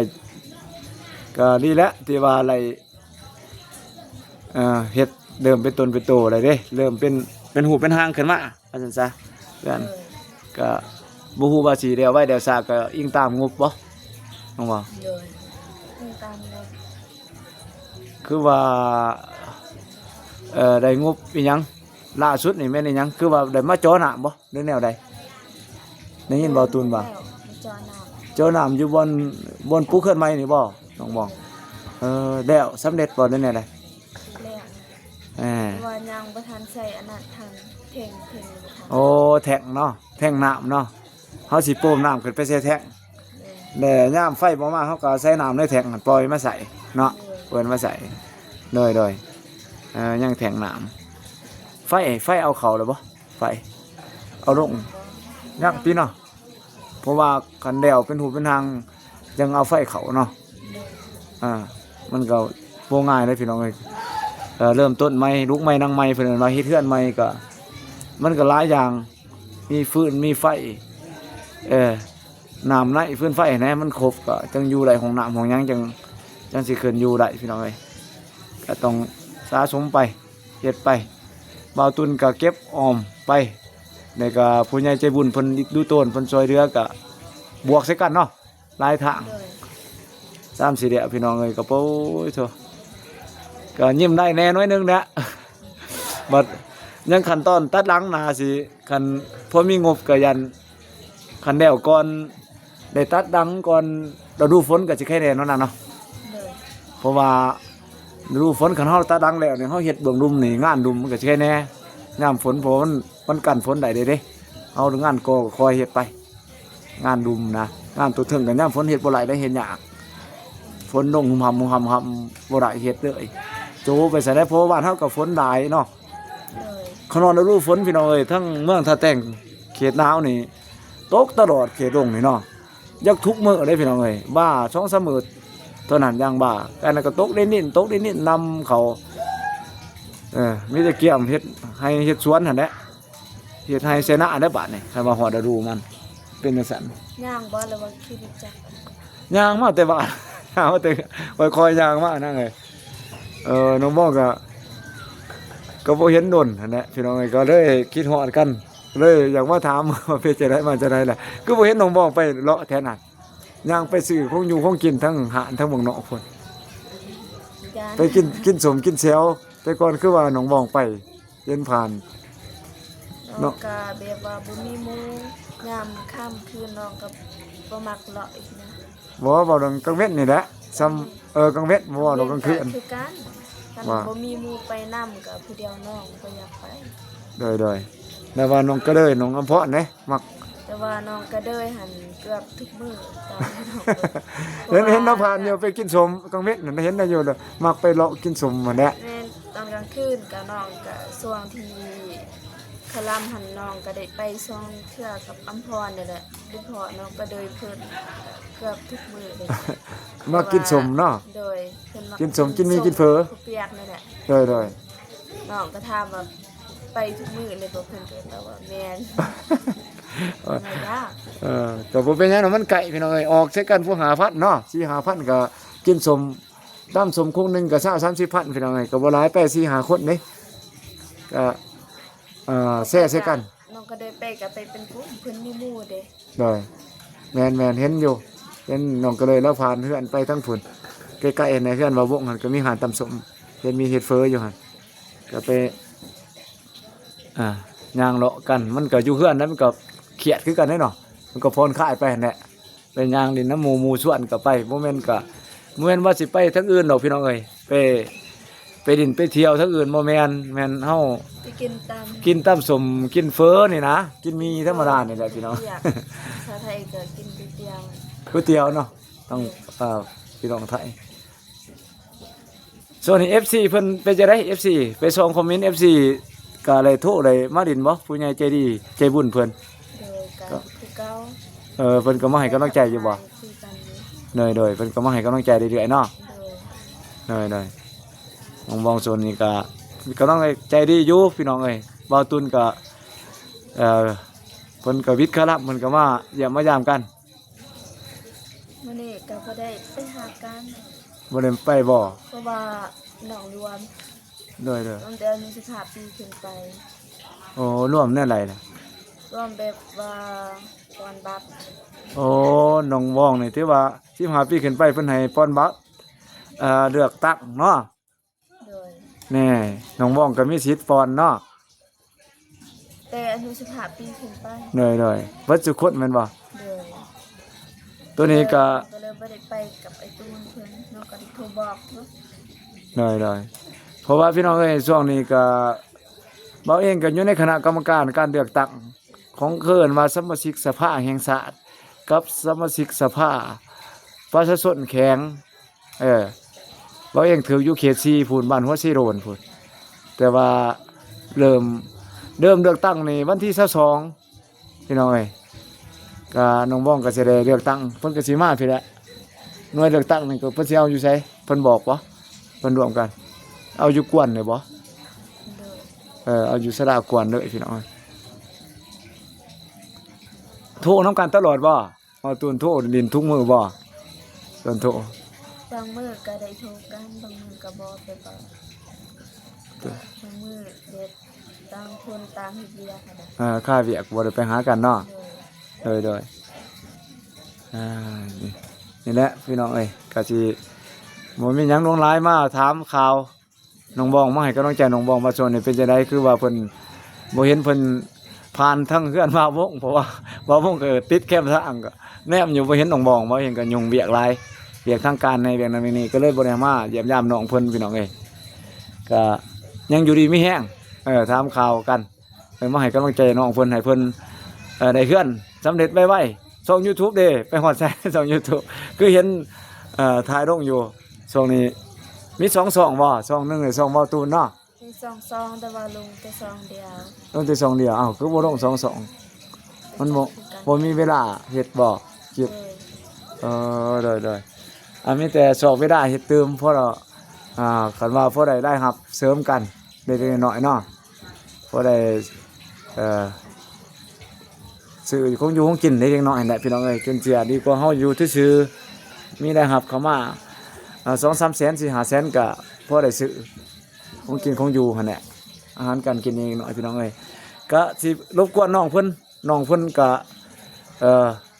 ก็ดีแล้วที่ว่าอะไรเฮ็ดเริ่มเป็นต้นเป็นโตอะไรเด้เริ่มเป็นหูเป็นหางขึ้นมาว่าซั่นซะเพื่อนก็บ่ฮู้ว่าสิได้เอาไว้ได้ซาก็อิงตามงบบ่น้องว่า เลยตามเลย คือว่าได้งบอีหยังล่าสุดนี่แม่นอีหยังคือว่าได้มาเจาะน้ำบ่หรือแนวใดได้ยินบ่ตูนบ่ จอน้ เจาะน้ำอยู่บนปูเขื่อนใหม่นี่บ่น้องบ่แล้วสำเร็จบ่หรือแนวใด ำแล้ว ว่ายังประธานใส่อนาถทางเพ่งประธาน โอ้แท่งเนาะแท่งน้ำเนาะเฮาสิโปมน้ำขึ้นไปใส่แท่งแต่ย่ามไฟบ่มาเฮาก็ใส่น้ำในแท่งนั่นปล่อยมาใส่เนาะเปิดมาใส่โดยยังแท่งน้ำไฟเอาเข้าแล้วบ่ไฟเอาลงยังพี่เนาะเพราะว่าคันเดียวเป็นหูเป็นทางยังเอาไฟเข้าเนาะมันก็บ่ง่ายเลยพี่น้องเอ้ยเริ่มต้นใหม่ลุกใหม่นั่งใหม่เพิ่นว่าเฮ็ดเฮือนใหม่ก็มันก็หลายอย่างมีฟืนมีไฟน้ำในฟืนไฟแหน่มันครบก็จังอยู่ได้ของน้ำของหยังจังสิขึ้นอยู่ได้พี่น้องเอ้ยก็ต้องสะสมไปเฮ็ดไปบ่าวตุนก็เก็บออมไปแล้วก็ผู้ใหญ่ใจบุญเพิ่นดูต้นเพิ่นช่วยเหลือก็บวกใส่กันเนาะหลายทาง เลย 3-4เดือนพี่น้องเอ้ยก็โป้ยโธ่ก็ยิ้มได้แน่น้อยนึงแหละ บัดยังขั้นตอนตัดหลังนาสิคันพอมีงบก็ยันคันแล้วก่อนได้ตัดดังก่อนฤดูฝนก็สิแค่แน่นอนน่ะเนาะ เลย เพราะว่าฤดูฝนคันเฮาตัดดังแล้วนี่เฮาเฮ็ดเบื้องรุมนี่งานรุมมันก็สิแค่แน่ยามฝนเพราะมันกันฝนได้เด้เฮางานก็คอยเฮ็ดไป งานรุมนะงานตัวถึงกันยามฝนเฮ็ดบ่ไหลได้เฮ็ดยากฝนลงหำบ่ได้เฮ็ดเลยโจไปใส่ได้เพราะว่าบ้านเฮาก็ฝนหลายเนาะ เลย ขนอนฤดูฝนพี่น้องเอ้ยทั้งเมืองท่าแต่ง เขตหนาวนี่ตกตลอดเขตลงนี่เนาะยักทุกมื้อเลยพี่น้องเอ้ยบ้า2-3มื้อเท่านั้นอย่างบ้าอันนั้นก็ตกได้นิดตกได้นิดนำเขามีแต่เกี่ยมเฮ็ดให้เฮ็ดสวนหั่นแหละเฮ็ดให้เสนาได้บาดนี่ถ้าว่าฮอดฤดูมันเป็นจังซั่น ย่างบ่หรือว่าขี่รถจักร ย่างมาแต่บ้าน ย่างมาแต่ค่อยๆย่างมานั่นเลยน้องบอกก็บ่เห็นดนหั่นแหละพี่น้องเอ้ยก็เลยคิดฮอดกันเลยอยากมาถาม ว่าเป็นจังไดมาจังไดล่ะคือบ่เห็นน้องบอกไปเลาะแถวนั้นย่างไปซื้อของอยู่ของกินทั้งหารทั้งเมืองนอกพุ่น ย่าง ไปกินสมกินแซวแต่ก่อนคือว่าน้องบอกไปเห็นผ่าน น้องก็แบบว่าบ่มีหมู่ยามค่ำคืนน้องก็บ่มักเลาะอีกนะ บ่ว่าดังกลางเว้นนี่แหละซ้ำกลางเว้นบ่ว่าดอกกลางคืน คือกันคัน ว่า บ่มีหมู่ไปนํก็ผู้เดียวน้องบ่อยากไป โดยแล้วว่าน้องก็เลยน้องอำเพาะเด้มัก แต่ว่าน้องก็เด้ยหันเกือบทุกมื้อตามที่น้องเบิ่ง เห็นน้องผ่านอยู่ไปกินสมกลางเว้นนั่นเห็นได้อยู่เลยมักไปเลาะกินสมมันแหละ แม่นตอนกลางคืนก็น้องก็ช่วงที่คลำหันน้องก็ได้ไปซ่องเทื่อกับอำพรนี่แหละด้วยเพราะน้องก็เด้ยเพิ่นเกือบทุกมื้อเลย มากินสมเนาะ โดยเพิ่นมั กินสมกินมีกินเฝอ เปียกนี่แหละ โดย น้องก็ถามว่าไปทุกมื้อเลยบ่เพิ่นก็ตอบว่าแม่น ไม่ยาก ก็บ่เป็นหยังเนาะมันไก่พี่น้องเอ้ยออกใช้กันผู้หาพันเนาะ4-5,000ก็กินสมตามสมคงหนึงก็20-30,000พี่น้องเอ้ยก็บ่หลายไป4-5คนเด้ก็แซ่ใส่กัน น้องก็ได้ไปก็ไปเป็นกลุ่มเพิ่นมีหมู่เด้ โดยแม่นเห็นอยู่เห็นน้องก็เลยแล้วผ่านเฮือนไปทั้งพุ่นใกล้ๆในเฮือนว่าวงหั่นก็มีหาดตำสมเห็นมีเฮ็ดเฟออยู่หั่นก็ไปย่างเลาะกันมันก็อยู่เฮือนนั้นมันก็เครียดคือกันเด้เนาะมันก็พรคลายไปหั่นแหละไปย่างดินน้ำหมู่ส่วนก็ไปบ่แม่นว่าสิไปทั้งอื่นดอกพี่น้องเอ้ยไปดินไปเที่ยวทั้งอื่นบ่แม่นเฮา ไปกินตาม กินตำสมกินเฟอนี่นะกินมีธรรมดานี่แหละพี่น้อง อยากชาวไทยก็กินก๋วยเตี๋ยว ก๋วยเตี๋ยวเนาะต้องพี่น้องไทยส่วนนี้ FC เพิ่นเป็นจะได้ FC ไปส่งคอมเมนต์ FC ก็เลยโทรเลยมาดินบ่ผู้ใหญ่ใจดีใจบุญเพิ่น โดยกันคือเก่า เพิ่นก็มาให้กำลังใจอยู่บ่ คุยกันอยู่ โดยเพิ่นก็มาให้กำลังใจเรื่อยๆเนาะ โดย โดยมองส่วนนี้ก็มีกำลังใจดีอยู่พี่น้องเอ้ยบ่าวตุนก็เพิ่นก็วิทย์คารับเพิ่นก็มาเยี่ยมมายามกัน มื้อนี้ก็บ่ได้ไปหากัน บ่ได้ไปบ่ เพราะว่าน้องรวม โดย ตั้งแต่อายุ15ปีขึ้นไป โอ้ร่วมแน่ไรล่ะ รวมแบบว่าตอนบัตร โอ้น้องว่องนี่ที่ว่า15ปีขึ้นไปเพิ่นให้ป้อนบัตรเลือกตั้งเนาะ โดย แน่น้องว่องก็มีสิทธิ์ป้อนเนาะ แต่อายุ15ปีขึ้นไป โดยเบิดทุกคนแม่นบ่ โดย ตัวนี้ก็ ก็เลยบ่ได้ไปกับไอ้ตูนเพิ่นน้องก็ได้โทรบอกเนาะ โดยเพราะว่าพี่น้องเอ้ยช่วงนี้ก็เบาเองก็อยู่ในคณะกรรมการการเลือกตั้งของเคินว่าสมาชิกสภาแห่งชาติกับสมาชิกสภาประชาชนแข็งเบาเองถืออยู่เขต4พูนบ้านหัวซีโรนพูนแต่ว่าเริ่มเลือกตั้งในวันที่22พี่น้องเอ้ยก็น้องบ้องก็สิได้เลือกตั้งเพิ่นก็สิมาพี่แหละหน่วยเลือกตั้งนี่ก็เพิ่นสิเอาอยู่ไสเพิ่นบอกบ่เพิ่นรวมกันเอาอยู่กวนเลยบ่ โดย เอาอยู่สระกวนเลยพี่น้องโทรน้ำกันตลอดบ่เอาตูนโทรดินทุกมือบ่ตูนโทร บางมื้อก็ได้โทรกันบางมื้อก็บ่ไปบ่บางมื้อเด็ดต่างคนต่างเฮ็ดเวียกอะนะ ค่าเวียกบ่ได้ไปหากันเนาะ โดย โดยนี่แหละพี่น้องเอ้ยก็สิบ่มีหยังลวงหลายมาถามข่าวน้องบองมาให้กำลังใจน้องบองว่าส่วนนี้เป็นจังไดคือว่าเพิ่นบ่เห็นเพิ่นผ่านทั้งเฮือนมาวงเพราะว่าบ่าวงก็ติดแคมป์ทางก็แนมอยู่บ่เห็นน้องบองบ่เห็นก็ยุ่งเวียกหลายเวียกทางการในเวียกนั้นเวียกนี้ก็เลยบ่ได้มาเยี่ยมยามน้องเพิ่นพี่น้องเอ้ยก็ยังอยู่ดีมีแฮงถามข่าวกันมาให้กำลังใจน้องเพิ่นให้เพิ่นได้เฮือนสำเร็จไวๆช่อง YouTube เด้ไปฮอดแซ่ช่อง YouTube คือเห็นถ่ายลงอยู่ช่วงนี้มี2ช่องบ่ช่องหนึงนี่ช่องบ่าวตูนเนาะ มี2ซองแต่ว่าลงแต่ซองเดียว ลงแต่ช่องเดียวอ้าวคือบ่ลง2ช่อง มันบ่มีเวลาเฮ็ดบ่คลิป เลย โดยอันมีแต่สอบเวลาเฮ็ดเติมเพราะเราคันว่าพอได้รับเสริมกันเล็กๆน้อยๆเนาะพอได้ซื้อของอยู่ของกินเล็กๆน้อยๆแหละพี่น้องเอ้ยจนเสียดีกว่าเฮาอยู่ซื่อๆมีได้รับเข้ามา2-3 แสน 4-5 แสนก็พอได้ซื้อของกินของอยู่หั่นแหละอาหารการกินเองหน่อยพี่น้องเอ้ยก็สิรบกวนน้องเพิ่นก็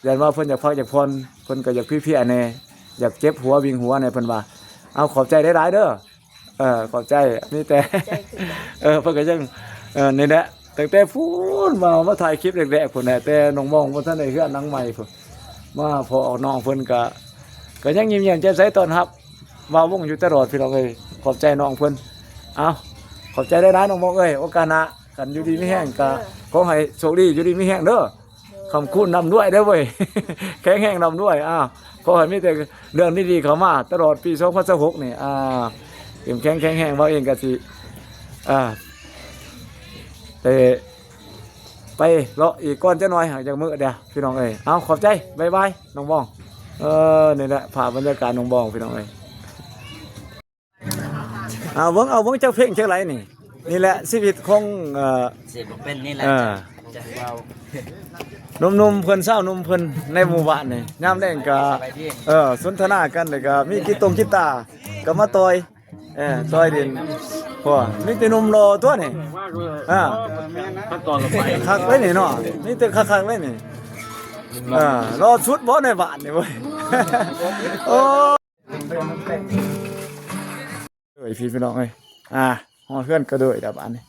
ยันว่าเพิ่นอยากพักอยากผ่อนเพิ่นก็อยากพี่ๆแน่อยากเจ็บหัววิ่งหัวแน่เพิ่นว่าเอาขอบใจหลายๆเด้อขอบใจมีแต่ ใจคือกัน เพิ่นก็ยังนี่แหละตั้งแต่พูนมาถ่ายคลิปแรกๆพุ่นแหละแต่น้องมองบ่ทันได้เฮือนหนังใหม่พุ่นมาพอออกน้องเพิ่นก็ยังยิ้มแย้มแจ่มใสต้อนรับว่าวงอยู่ตลอดพี่น้องเอ้ยขอบใจน้องเพิ่นเอาขอบใจหลายๆน้องมองเอ้ยโอกาสหน้ากันอยู่ดีมีแห้งก็ขอให้โชคดีอยู่ดีมีแห้งเด้อคำคูณนำด้วยเด้อเว้ย แข็งแห้งนำด้วยขอให้มีแต่เรื่องดีๆเข้ามาตลอดปี2026นี่เข้มแข็งแห้งว่าเองก็สิไปเลาะอีกก้อนจะหน่อยหากจากมือเดียวพี่น้องเอ้ยเอาขอบใจบายบายน้องบองนี่แหละผ่าบรรยากาศน้องบองพี่น้องเอ้ยเอาเบิ่งเจ้าเพลงเจ้าไรนี่แหละชีวิตของสิบ่เป็นนี่แหละจะเว้า หนุ่มๆเพิ่นสาวหนุ่มเพิ่นในหมู่บ้านนี่ยามแลงก็สนทนากันแล้วก็มีกีตาร์ก็มาต่อยต่อยดินพอมีแต่หนุ่มรอตัวนี่ขั้นตอนต่อไป คักเลยนี่เนาะมีแต่คักๆเลยนี่รอชุดบ่ในบ้านนี่เว้ยโอ้ยพี่น้องเอ้ยฮอดเพื่อนก็เด้ยดาบ้านนี่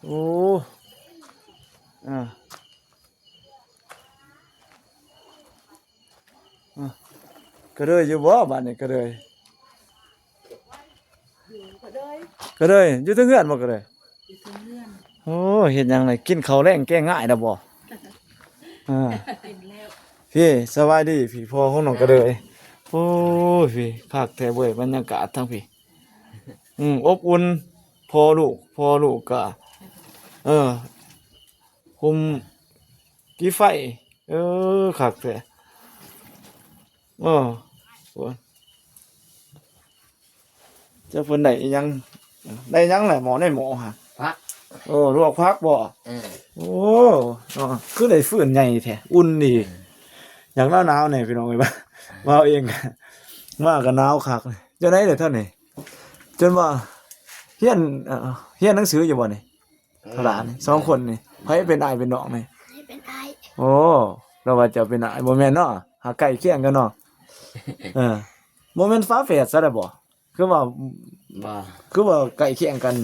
โอ้ก็เลยอยู่บ่บ้านนี่ก็เลยอยู่เทึงเฮือนบ่ก็เลยโอ้เฮ็ดหยังไงกินข้าวแรงแก้ง่ายดอกบ่พี่สบายดีพี่พ่อของน้องก็เลยโอ้ยพี่คักแท้เว้ยบรรยากาศทั้งพี่อบอุ่นพ่อลูกก็คุมกี่ไฟคักแท้จะเพิ่นได้อีหยังได้หยังแหละหมอได้หมอฮะ พัก ลวกผักบ่โอ้คือได้ฟื้นใหญ่แท้อุ่นดีอย่างหนาวๆนี่พี่น้องเอ้ยว่าเอาเองมาก็หนาวคักจังได๋เด้อเท่านี้จนว่าเรียนหนังสืออยู่บ่นี่หลานนี่2คนนี่ไผเป็นอ้ายเป็นน้องนี่ ให้เป็นไอ้ โอ้เราว่าจะเป็นอ้ายบ่แม่นเนาะหาใกล้เคียงกันเนาะบ่แม่นฝาแฝดซะแล้วบ่คือว่า บ่ ใกล้เคียงกัน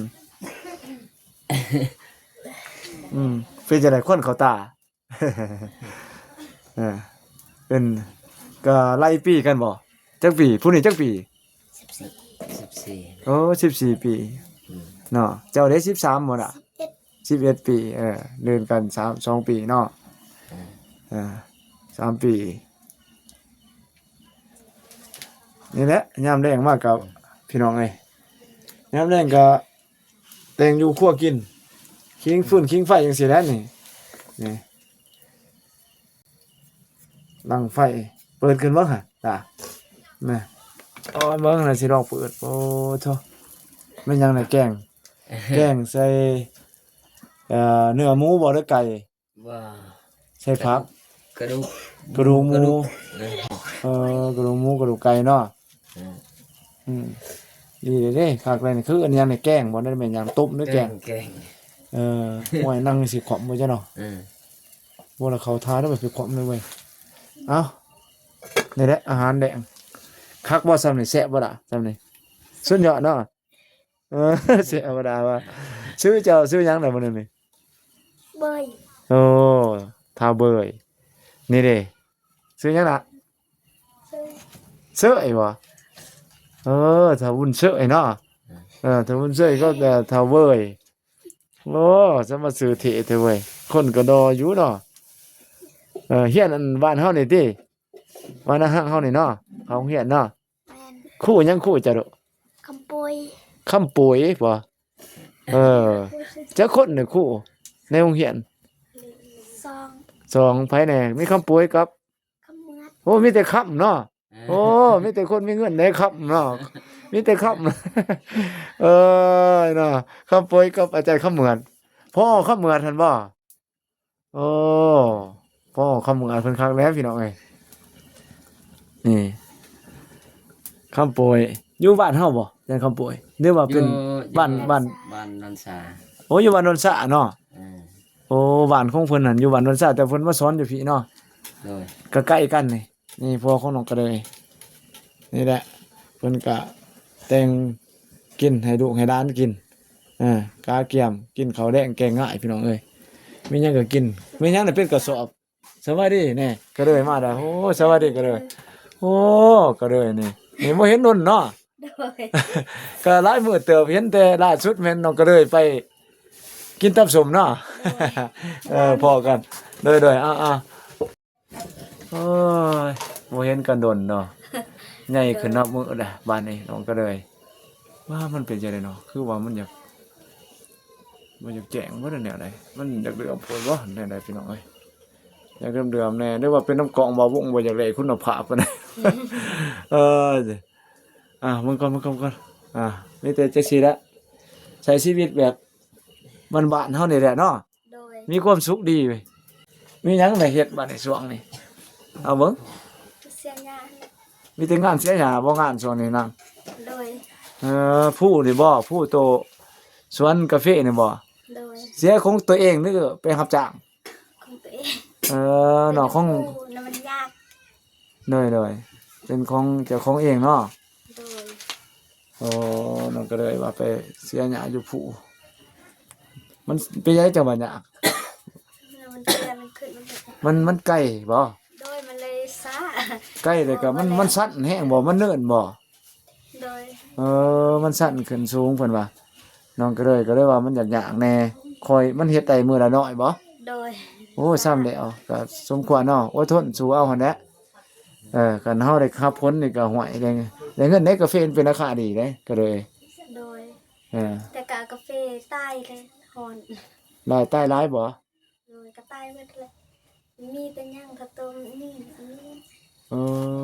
เป็นจังได๋คนเขาตา เป็นก็ไล่ปีกันบ่จักปีผู้นี้จักปี 14 โอ้14ปีเนาะเจ้าได้13บ่ล่ะ11ปีเดินกัน2ปีเนาะ3ปีนี่แหละยามแรงมากกับพี่น้องเอ้ยยามแรงก็แต่งอยู่ครัวกินคิงฟืนคิงไฟจังซี่แหละนี่ลังไฟเปิดขึ้นบ่ฮะจ้ะนี่เบิ่งน่ะสิลองเปิดโอ้โธ่แม่นยังน่ะแกงใส่เนื้อหมูบ่หรือไก่ ว่า ใส่ผัก กระดูก กระดูกหมู เลย กระดูกหมูกระดูกไก่เนาะดีเด้คักเลยนี่คืออันยังนี่แกงบ่ได้แม่นหยังต้มหรือแกง แกง โอ้ยนั่งสิขอมบ่จ้ะเนาะบ่ละเขาทาได้แบบสิขอมเลยเว้ยเอ้านี่แหละอาหารแดงคักบ่ซ้ำนี่แซ่บบ่ล่ะซ้ำนี่สุดยอดเนาะแซ่บบ่ดาว่าซื้อหยังได้บ่นี่ เบย โอ้ทาเบยนี่เด้ซื้อหยังล่ะเสื้อไอ้บ่ถ้าวุ้นเสื้อไอ้เนาะถ้าวุ้นเสื้อก็แต่ทาเบยโอ้จะมาซื้อเถอะเว้ยคนก็ดออยู่เนาะเฮียนอันบ้านเฮานี่ติบ้านเฮานี่เนาะเขาเฮียนเนาะ แมน คู่หยังคู่จ้ะลูก คำปุย คำปุ๋ยบ่จักคนนี่คู่ในโรงเรียน ซอง อง สองไผแหน่มีคำป่วยกับ ขมือด โอ้มีแต่คำเนาะโอ้มีแต่คนมีเงินได้คำเนาะมีแต่คำ เออเนาะคำป่วยกับอาจารย์คำเหมือนพ่อคำเหมือนท่านบ่โอ้พ่อคำเหมือนเพิ่นคักแล้วพี่น้องเอ้ยนี่คำป่วยอยู่บ้านเฮาบ่อาจารย์คำป่วยหรือว่าเป็นบ้าน บ้านนันสา โอ้อยู่บ้านโนนสะเนาะ เออ โอ้บ้านของเพิ่นนั่นอยู่บ้านโนนสะแต่เพิ่นมาสอนอยู่พี่เนาะ โดย ก็ใกล้กันนี่นี่พ่อของน้องก็เลยนี่แหละเพิ่นก็แต่งกินให้ลูกให้หลานกินกาเกียมกินข้าวแดงแกงง่ายพี่น้องเอ้ยมีหยังก็กินมีหยังน่ะเป็นกระสอบสวัสดีแน่ก็เลยมาได้โอ้สวัสดีก็เลยโอ้ก็เลยนี่บ่เห็นนนเนาะ โดย ก็หลายมื้อเติบเห็นแต่ล่าสุดแม่นน้องก็เลยไปกินตับสมเนาะ พอกันโดยๆโอ้ยบ่เห็นกันดนเนาะ ใหญ่ขึ้นนับมื้อน่ะบ้านนี้น้องก็เลยว่ามันเป็นจังได๋เนาะคือว่ามันอยากแจ้งบ่ได้แนวใดมันอยากเดือมโพดบ่แนวใดพี่น้องเอ้ยอยากเดือมๆแน่หรือว่าเป็นน้ำกรองบ่วงบ่อยากได้คุณภาพปานใด เออมึงก่อนมีแต่จังซี่แหละใช้ชีวิตแบบบ้านๆเฮานี่แหละเนาะ โดย มีความสุขดีเว้ยมีหยังได้เฮ็ดบัดนี้ช่วงนี้เอาเบิ่ง เสียงาน มีแต่งานเสียหยาบ่งานช่วงนี้นาง โดย ผู้นี่บ่ผู้โตสวนกาแฟนี่บ่ โดย เสียของตัวเองหรือไปรับจ้าง ของตัวเอง น้องของ น้ำมันยาก เนยเป็นของเจ้าของเองเนาะ โดย โอ้น้องก็เลยว่าไปเสียหยาอยู่ผู้มันเป็นยังไงจังหวะยาก น้ำมันเตือนมันขึ้นมันเป็น มันใกล้บ่ โดยมันเลยซ่า ใกล้เลยก็มันสั่นแฮงบ่มันเนินบ่ โดย มันสั่นขึ้นสูงเพิ่นว่าน้องก็เลยว่ามันยากๆแน่คอยมันเฮ็ดได้มื้อละน้อยบ่ โดย โอ้ซ้ำแล้วก็สมควรเนาะอดทนสู้เอาหั่นแหละกันเฮาได้ขับพ้นนี่ก็ห่วยได้เงินได้กาแฟเป็นราคาดีเด้ก็เลย โดย เออ แต่กากาแฟใต้เลยหอน รายใต้ร้ายบ่ โดยกระต่ายหมดเลยมีแต่ย่างกระต้มนี่อันนี้ เอ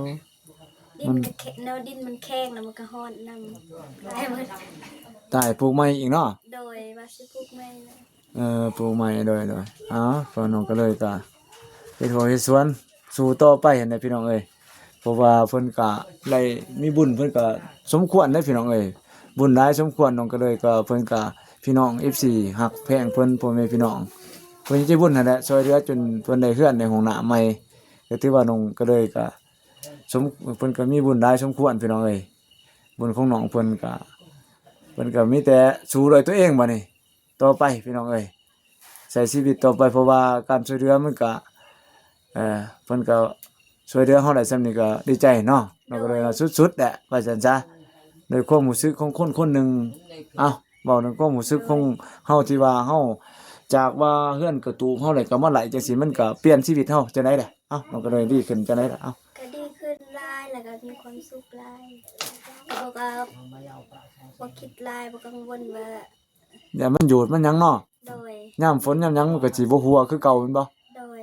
อ ดินก็แข็งแนวดินมันแข็งแล้วมันก็หอนนำได้หมด ตายปลูกใหม่อีกเนาะ โดยว่าสิปลูกไม่นะ ปลูกใหม่โดยก็น้องก็เลยก็เฮ็ดหัวเฮ็ดสวนสู่ต่อไปหั่นแหละพี่น้องเอ้ยเพราะว่าเพิ่นก็ได้มีบุญเพิ่นก็สมควรได้พี่น้องเอ้ยบุญหลายสมควรน้องก็เลยก็เพิ่นก็พี่น้อง FC ฮักแพงเพิ่นพ่อแม่พี่น้องเพิ่นสิบุญนั่นแหละช่วยเหลือจนเพิ่นได้เฮือนในห้องน้ำใหม่ก็ถือว่าน้องก็เลยก็เพิ่นก็มีบุญหลายสมควรพี่น้องเอ้ยบุญของน้องเพิ่นก็มีแต่สู้ด้วยตัวเองบัดนี้ต่อไปพี่น้องเอ้ยใช้ชีวิตต่อไปเพราะว่าการช่วยเหลือมันก็เพิ่นก็ช่วยเหลือเฮาได้ส่ำนี้ก็ดีใจเนาะเราก็เลยว่าสุดๆแหละว่าซั่นซะโดยความรู้สึกของคนคนหนึงเอ้าเว้าถึงความรู้สึกของเฮาที่ว่าเฮาจากว่าเฮือนกระตูกเฮาได้ก็มาไหลจังซี่มันก็เปลี่ยนชีวิตเฮาจังได๋ล่ะเอ้ามันก็เลยดีขึ้นจังได๋ล่ะเอ้า ก็ดีขึ้นหลายแล้วก็มีความสุขหลายเขาก็บ่คิดหลายบ่กังวลว่า อย่ามันหยุดมันหยังเนาะ โดย ยามฝนยามหยังมันก็สิบ่หัวคือเก่าแม่นบ่ โดย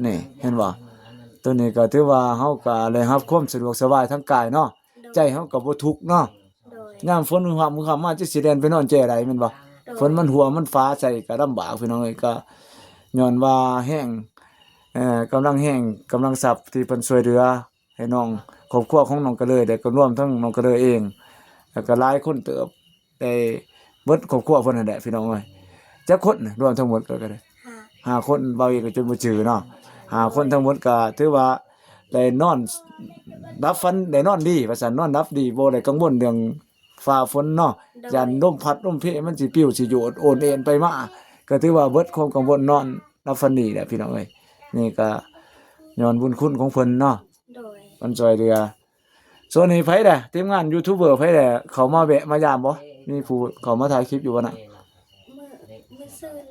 นี่เห็นบ่ตัวนี้ก็ถือว่าเฮาก็ได้รับความสะดวกสบายทั้งกายเนาะใจเฮาก็บ่ทุกข์เนาะ โดย ยามฝนมือค่ำมาจะสิแล่นไปนอนแจ่ใดแม่นบ่ฝนมันหัวมันฟ้าใส่ก็ลำบากพี่น้องเอ้ยก็ย้อนว่าแห้งกำลังแห้งกำลังทรัพย์ที่เพิ่นช่วยเหลือให้น้องครอบครัวของน้องก็เลยได้ก็รวมทั้งน้องก็เลยเองแล้วก็หลายคนเติบได้เบิดครอบครัวเพิ่นนั่นแหละพี่น้องเอ้ยจักคนน่ะรวมทั้งหมดก็ได้ หา 5คนเบาอีกก็จนบ่จือเนาะ5คนทั้งหมดก็ถือว่าได้นอนรับฝันได้นอนดีว่าซั่นนอนรับดีบ่ได้กังวลเรื่องฟ้าฝนเนาะยันลมพัดลมเพมันสิปิ้วสิโยดโอนเอ็นไปมาก็ถือว่าเบิดความกังวลนอนรับฝันดีแหละพี่น้องเอ้ยนี่ก็ย้อนบุญคุณของเพิ่นเนาะ โดย มันช่วยเหลือส่วนนี้ไผเด้ทีมงานยูทูบเบอร์ไผเด้เขามาแวะมายามบ่มีผู้เขามาถ่ายคลิปอยู่บ่น่ะ มื้อซื่น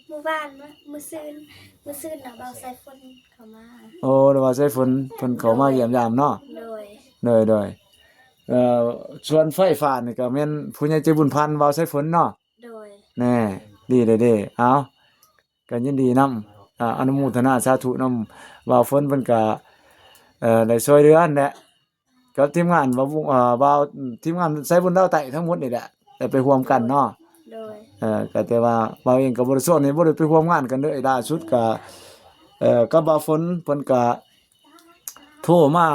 มื้อวานมื้อซื่นน่ะเบาใส่ฝนเข้ามา โอ้เดี๋ยวว่าใส่ฝนเพิ่นเขามาเยี่ยมยามเนาะ โดย โดยส่วนไฟฟ้านี่ก็แม่นผู้ใหญ่ใจบุญพันธุ์เว้าใส่ฝนเนาะ โดย แน่ดีเด้ๆเอา ก็ยินดีนํอนุโมทนาสาธุนำว่าฝนเพิ่นก็ได้ช่วยเหลือนั่นแหละกับทีมงานบ่าววงบ่าวทีมงานสายบุญดาวใต้ทั้งหมดนี่แหละได้ไปร่วมกันเนาะ โดย ก็แต่ว่าบ่าวเองก็บ่ได้ส่วนนี่บ่ได้ไปร่วมงานกันเด้อล่าสุดก็กับบ่าวฝนเพิ่นก็โทรมา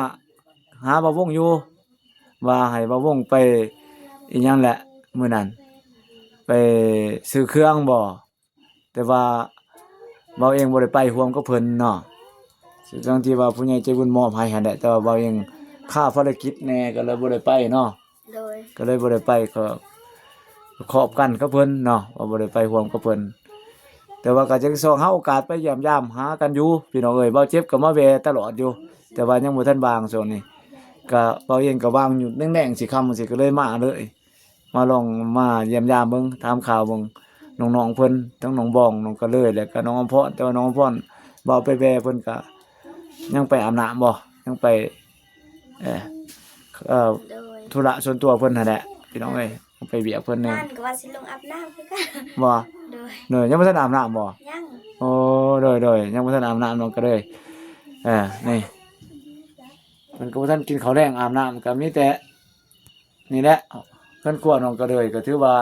หาบ่าววงอยู่ว่าให้บ่าววงไปอีหยังแหละมื้อนั้นไปซื้อเครื่องบ่แต่ว่าบ่าวเองบ่ได้ไปร่วมกับเพิ่นเนาะซึ่งที่ว่าผู้ใหญ่ใจบุญมอบให้หั่นแหละแต่ว่าบ่าวเองค่าภารกิจแหน่ก็เลยบ่ได้ไปเนาะ โดย ก็เลยบ่ได้ไปก็ขอบกันกับเพิ่นเนาะว่าบ่ได้ไปร่วมกับเพิ่นแต่ว่าก็จังซองหาโอกาสไปเยี่ยมยามหากันอยู่พี่น้องเอ้ยเบาเจ็บก็มาแวะตลอดอยู่แต่ว่ายังบ่ทันวางช่วงนี้ก็เบาเองก็วางอยู่แดงๆสิค่ำสิก็เลยมาเลยมาลองมาเยี่ยมยามเบิ่งถามข่าวเบิ่งน้องๆเพิ่นทั้งน้องบองน้องกระเลยแล้วก็น้องอมพรแต่ว่าน้องอมพรบ่ไปแวะเพิ่นก็ยังไปอาบน้ำบ่ยังไปเอ่อเอ่อ โดย ธุระส่วนตัวเพิ่นนั่นแหละพี่น้องเอ้ยไปเบียกเพิ่นนึง บ้านก็ว่าสิลงอาบน้ำคือกัน บ่ โดย เด้อยังบ่ทันอาบน้ำบ่ ยัง โอ้โดยยังบ่ทันอาบน้ำน้องก็เลยนี่มันก็บ่ทันกินข้าวแรงอาบน้ำก็มีแต่นี่แหละเพิ่นกลัวน้องก็เลยก็ถือว่า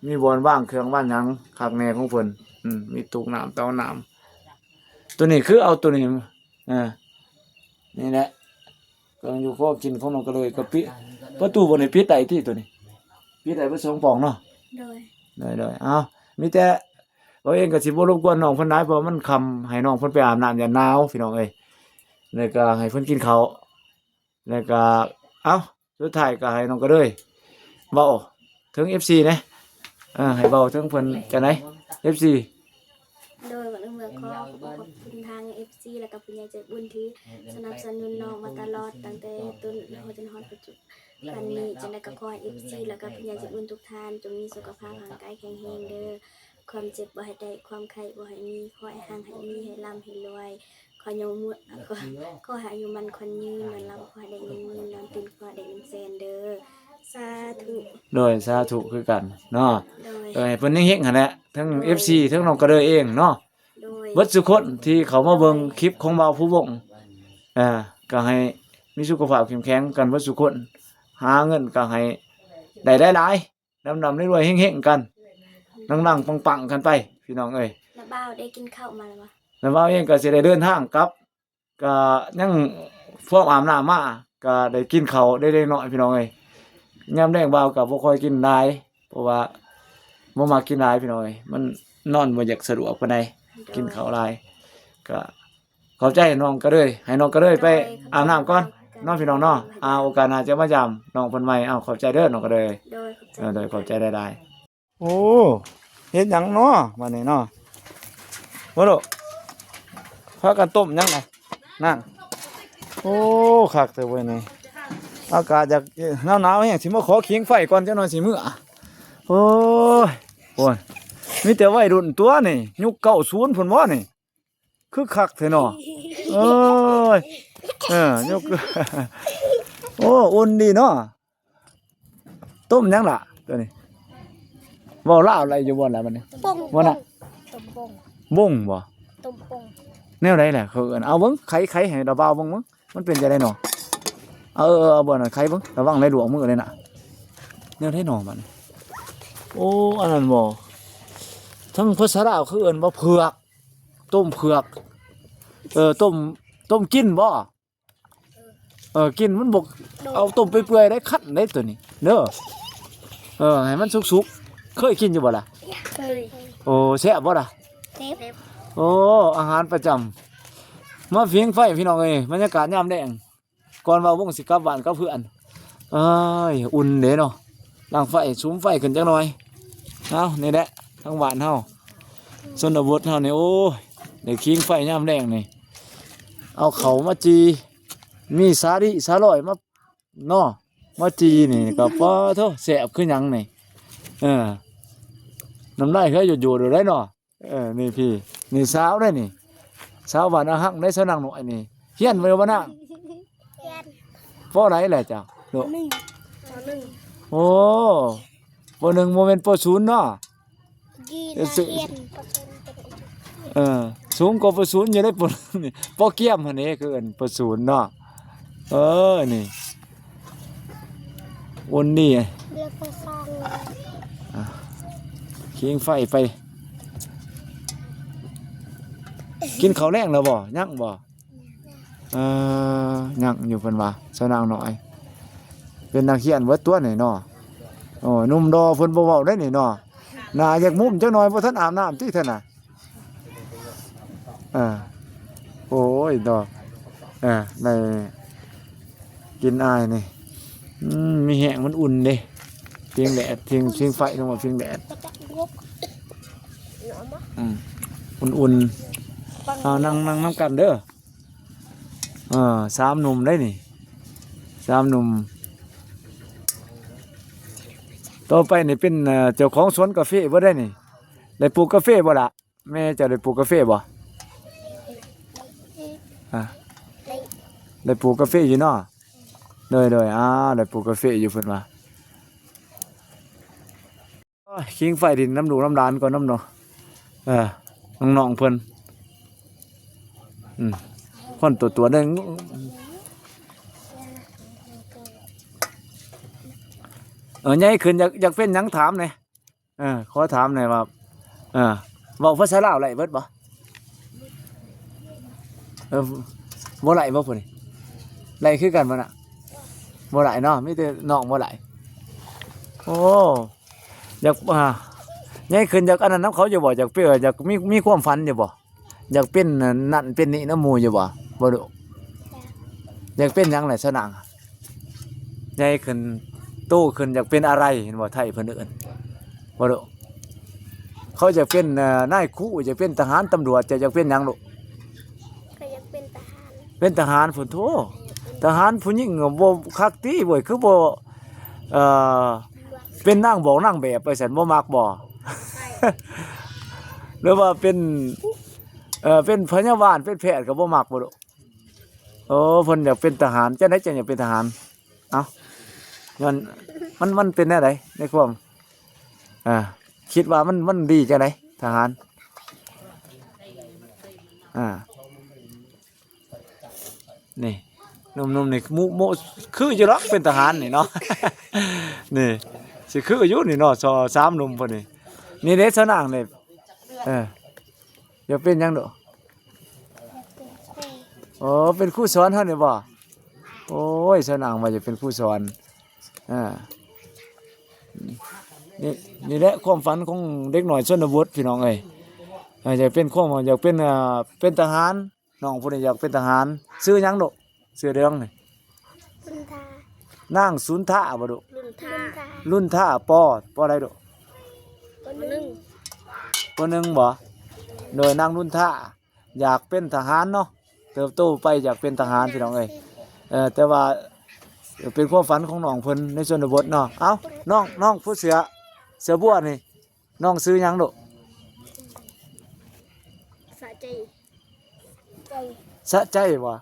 มีบ่อนว่างเครื่องว่างหยังคักแน่ของเพิ่นมีตุกน้ำเตาน้ำตัวนี้คือเอาตัวนี้นี่แหละก็อยู่พอกินของน้องก็เลยก็ปิประตูบ่ได้ปิดได้ที่ตัวนี้ปิดได้บ่2ปองเนาะ โดย ได้เอามีแต่เราเองก็สิบ่รบกวนน้องเพิ่นหลายเพราะมันค่ำให้น้องเพิ่นไปอาบน้ำอย่าหนาวพี่น้องเอ้ยแล้วก็ให้เพิ่นกินข้าวแล้วก็เอ้าสุดท้ายก็ให้น้องก็เลยเว้าถึง FC นะให้เว้าถึงเพิ่นจังได๋ FC โดยวันเมืองขอบคุณทาง FC แล้วก็ผู้ใหญ่ใจบุญที่สนับสนุนน้องมาตลอดตั้งแต่ต้นจนฮอดปัจจุบันนี้จังได๋ก็ขอให้ FC แล้วก็ผู้ใหญ่ใจบุญทุกท่านจงมีสุขภาพร่างกายแข็งแรงเด้อความเจ็บบ่ให้ได้ความไข้บ่ให้มีขอให้ห่างให้มีให้ร่ำให้รวยขอให้ขอให้อายุมันคนยืนมันร่ำขอให้ได้เงินหมื่นนอนตื่นขอให้ได้เงินแสนเด้อสาธุ โดยสาธุคือกันเนาะ โดย ให้เพิ่นเฮงๆหั่นแหละทั้ง FC ทั้งน้องก็เลยเองเนาะ โดย เบิดทุกคนที่เขามาเบิ่งคลิปของบ่าวผู้วงก็ให้มีสุขภาพเข้มแข็งกันเบิดทุกคนหาเงินก็ให้ได้หลายๆดำๆรวยๆเฮงๆกันดังๆปังๆกันไปพี่น้องเอ้ย แล้วบ้าวได้กินข้าวมาแล้วบ่ แล้วบ่าวเองก็สิได้เดินทางกลับก็ยังพวกอาบน้ำมาก็ได้กินข้าวได้น้อยพี่น้องเอ้ยยามแลงบ่าวก็บ่ค่อยกินหลายเพราะว่าบ่มักกินหลายพี่น้องเอ้ยมันนอนบ่อยากสะดวกปานใด กินข้าวหลายก็ขอบใจน้องก็เลยให้น้องก็เลยไปอาบน้ำก่อนน้องพี่น้องเนาะโอกาสหน้าจะมายามน้องเพิ่นใหม่ขอบใจเด้อน้องก็เลย โดย โดยขอบใจได้ๆโอ้เฮ็ดหยังเนาะบัดนี้เนาะบ่ลูกพากันต้มหยังไงนั่นโอ้คักแต่เว้ยนี่อากาศอยากหนาวๆแฮงสิมาขอขิงไฟก่อนจักหน่อยสิมื้อโอ้ยโอ้ยมีแต่วัยรุ่นตัวนี่ยุค90พุ่นบ่นี่ คือคักแท้เนาะโอ้ยยุค โอ้อุ่นดีเนาะต้มหยังล่ะตัวนี้เว้าลาวอะไรอยู่บ่ล่ะบัดนี้ ป่ง บ่น่ะ ต้มป่ง บ่งบ่ ต้มป่ง แนวใดแหละเขาเอิ้นเอาเบิ่งไขให้ดาวบ่าวเบิ่งมันเป็นจังได๋เนาะเอาบ่น่ะไขเบิ่งระวังไหลหลวงมือเลยน่ะแนวไดเนาะบัดนี้โอ้อันนั้นบ่ทั้งภาษาลาวคือเอิ้นว่าเผือกต้มเผือกต้มกินบ่กินมันบกเอาต้มเปื่อยๆได้คั้นได้ตัวนี้เด้อให้มันสุกๆเคยกินอยู่บ่ล่ะ เคย โอ้แซ่บบ่ล่ะ เทป โอ้อาหารประจำมาเพียงไฟพี่น้องเอ้ยบรรยากาศยามแลงก่อนว่าวงสิกลับบ้านกับเพื่อนเอ้ยอุ่นเด้เนาะล้างไฟสุมไฟขึ้นจักหน่อยเอานี่แหละทางบ้านเฮาชนบทเฮานี่โอ้ยได้คิงไฟยามแลงนี่เอาเขามาจีมีสาลิสาลอยมาเนาะมาจีนี่ก็ปอโธ่แซ่บคือหยังนี่น้ำลายเคยหยดๆอยู่ได้เนาะนี่พี่นี่สาวได้นี่สาวบ้านอาหักได้สาวนังหน่อยนี่เฮียนไว้บ่นางปอไหนแหละจ้ะโลก 1 โอ้ปอ1โมเมนต์ปอ0เนาะ ยีนาเฮียนประสนเป็น สูงกว่าประศูนย์อยู่ได้ปนนี่ปอเกียมหั่นนี่คือเอิ้นประศูนย์เนาะนี่วนนี่ เรียกว่าสร้าง เคียงไฟไป กินข้าวแรงแล้วบ่ยังบ่ยังอยู่เพิ่นว่าสนางน้อยเป็นนักเขียนเบิดตัวนี่เนาะโอ้หนุ่มดอเพิ่นบ่เว้าได้นี่เนาะหน้าอยากมุมจักหน่อยบ่ทันอาบน้ำติเท่าน่ะโอ้ยดอกได้กินอายนี่มีแห้งมันอุ่นเด้เพียงแดดเพียงไฟลงมาเพียงแดดอุ่นๆนั่งน้ำกันเด้อ3 หนุ่มได้นี่3 หนุ่มต่อไปนี่เป็นเจ้าของสวนกาแฟบ่ได้นี่ได้ปลูกกาแฟบ่ล่ะแม่จะได้ปลูกกาแฟบ่ได้ปลูกกาแฟอยู่เนาะโดยได้ปลูกกาแฟอยู่เพิ่นว่าคิงไฟดินน้ำดูน้ำดานก่อนน้ำเนาะน้องๆเพิ่นคนตัวนึงใหญ่ขึ้นอยากเป็นหยังถามหน่อยขอถามหน่อยว่าเว้าภาษาลาวไหลเบิดบ่บ่ไหลบ่พุ่นนี่ไหลคือกันบ่น่ะบ่ไหลเนาะมีแต่น้องบ่ไหลโอ้อยากใหญ่ขึ้นอยากอันนั้นนำเขาอยู่บ่อยากเป็นอยากมีความฝันอยู่บ่อยากเป็นนั่นเป็นนี่น้ำหมู่อยู่บ่ดุอยากเป็นหยังแหละสนางใหญ่ขึ้นโตขึ้นอยากเป็นอะไรเห็นบ่ไทยเพิ่นเอิ้นบ่ดุเขาจะเป็นนายคูจะเป็นทหารตำรวจจะเป็นหยังลูก ก็อยากเป็นทหาร เป็นทหารพุ่นโธทหารผู้หญิงบ่คักติบ่คือบ่เป็นนางบอกนางแบบไปซั่นบ่มักบ่ หรือว่าเป็นพยาบาลเป็นแพทย์ก็บ่มักบ่ลูกโอ้เพิ่นอยากเป็นทหารจังได๋จังอยากเป็นทหารเอ้ามันเป็นแนวใดในความคิดว่ามันดีจังได๋ทหารนี่หนุ่มๆนี่โมคืออยู่หรอกเป็นทหารนี่เนาะ นี่สิคืออยู่นี่เนาะ3 หนุ่มพุ่นนี่นี่เด้สนางนี่อยากเป็นหยังดอกอ๋อเป็นครูสอนเฮานี่บ่โอ้ยสนางว่าจะเป็นครูสอนนี่แหละความฝันของเด็กน้อยชนบทพี่น้องเอ้ยอยากเป็นเป็นทหารน้องผู้นี้อยากเป็นทหารชื่อหยังดอกชื่อเรื่องนี่ รุ่นทาน างสุนทะบ่ดอก รุ่นทา รุ่นท่าปออะไรดอก ปหนึ่ง ป.1บ่โดยนางรุ่นท่าอยากเป็นทหารเนาะเติบโตไปอยากเป็นทหารพี่น้องเอ้ยแต่ว่าเป็นความฝันของน้องเพิ่นในชนบทเนาะเอ้าน้องผู้เสือบัวนี่น้องซื้อหยังดอก สะใจ สะใจบ่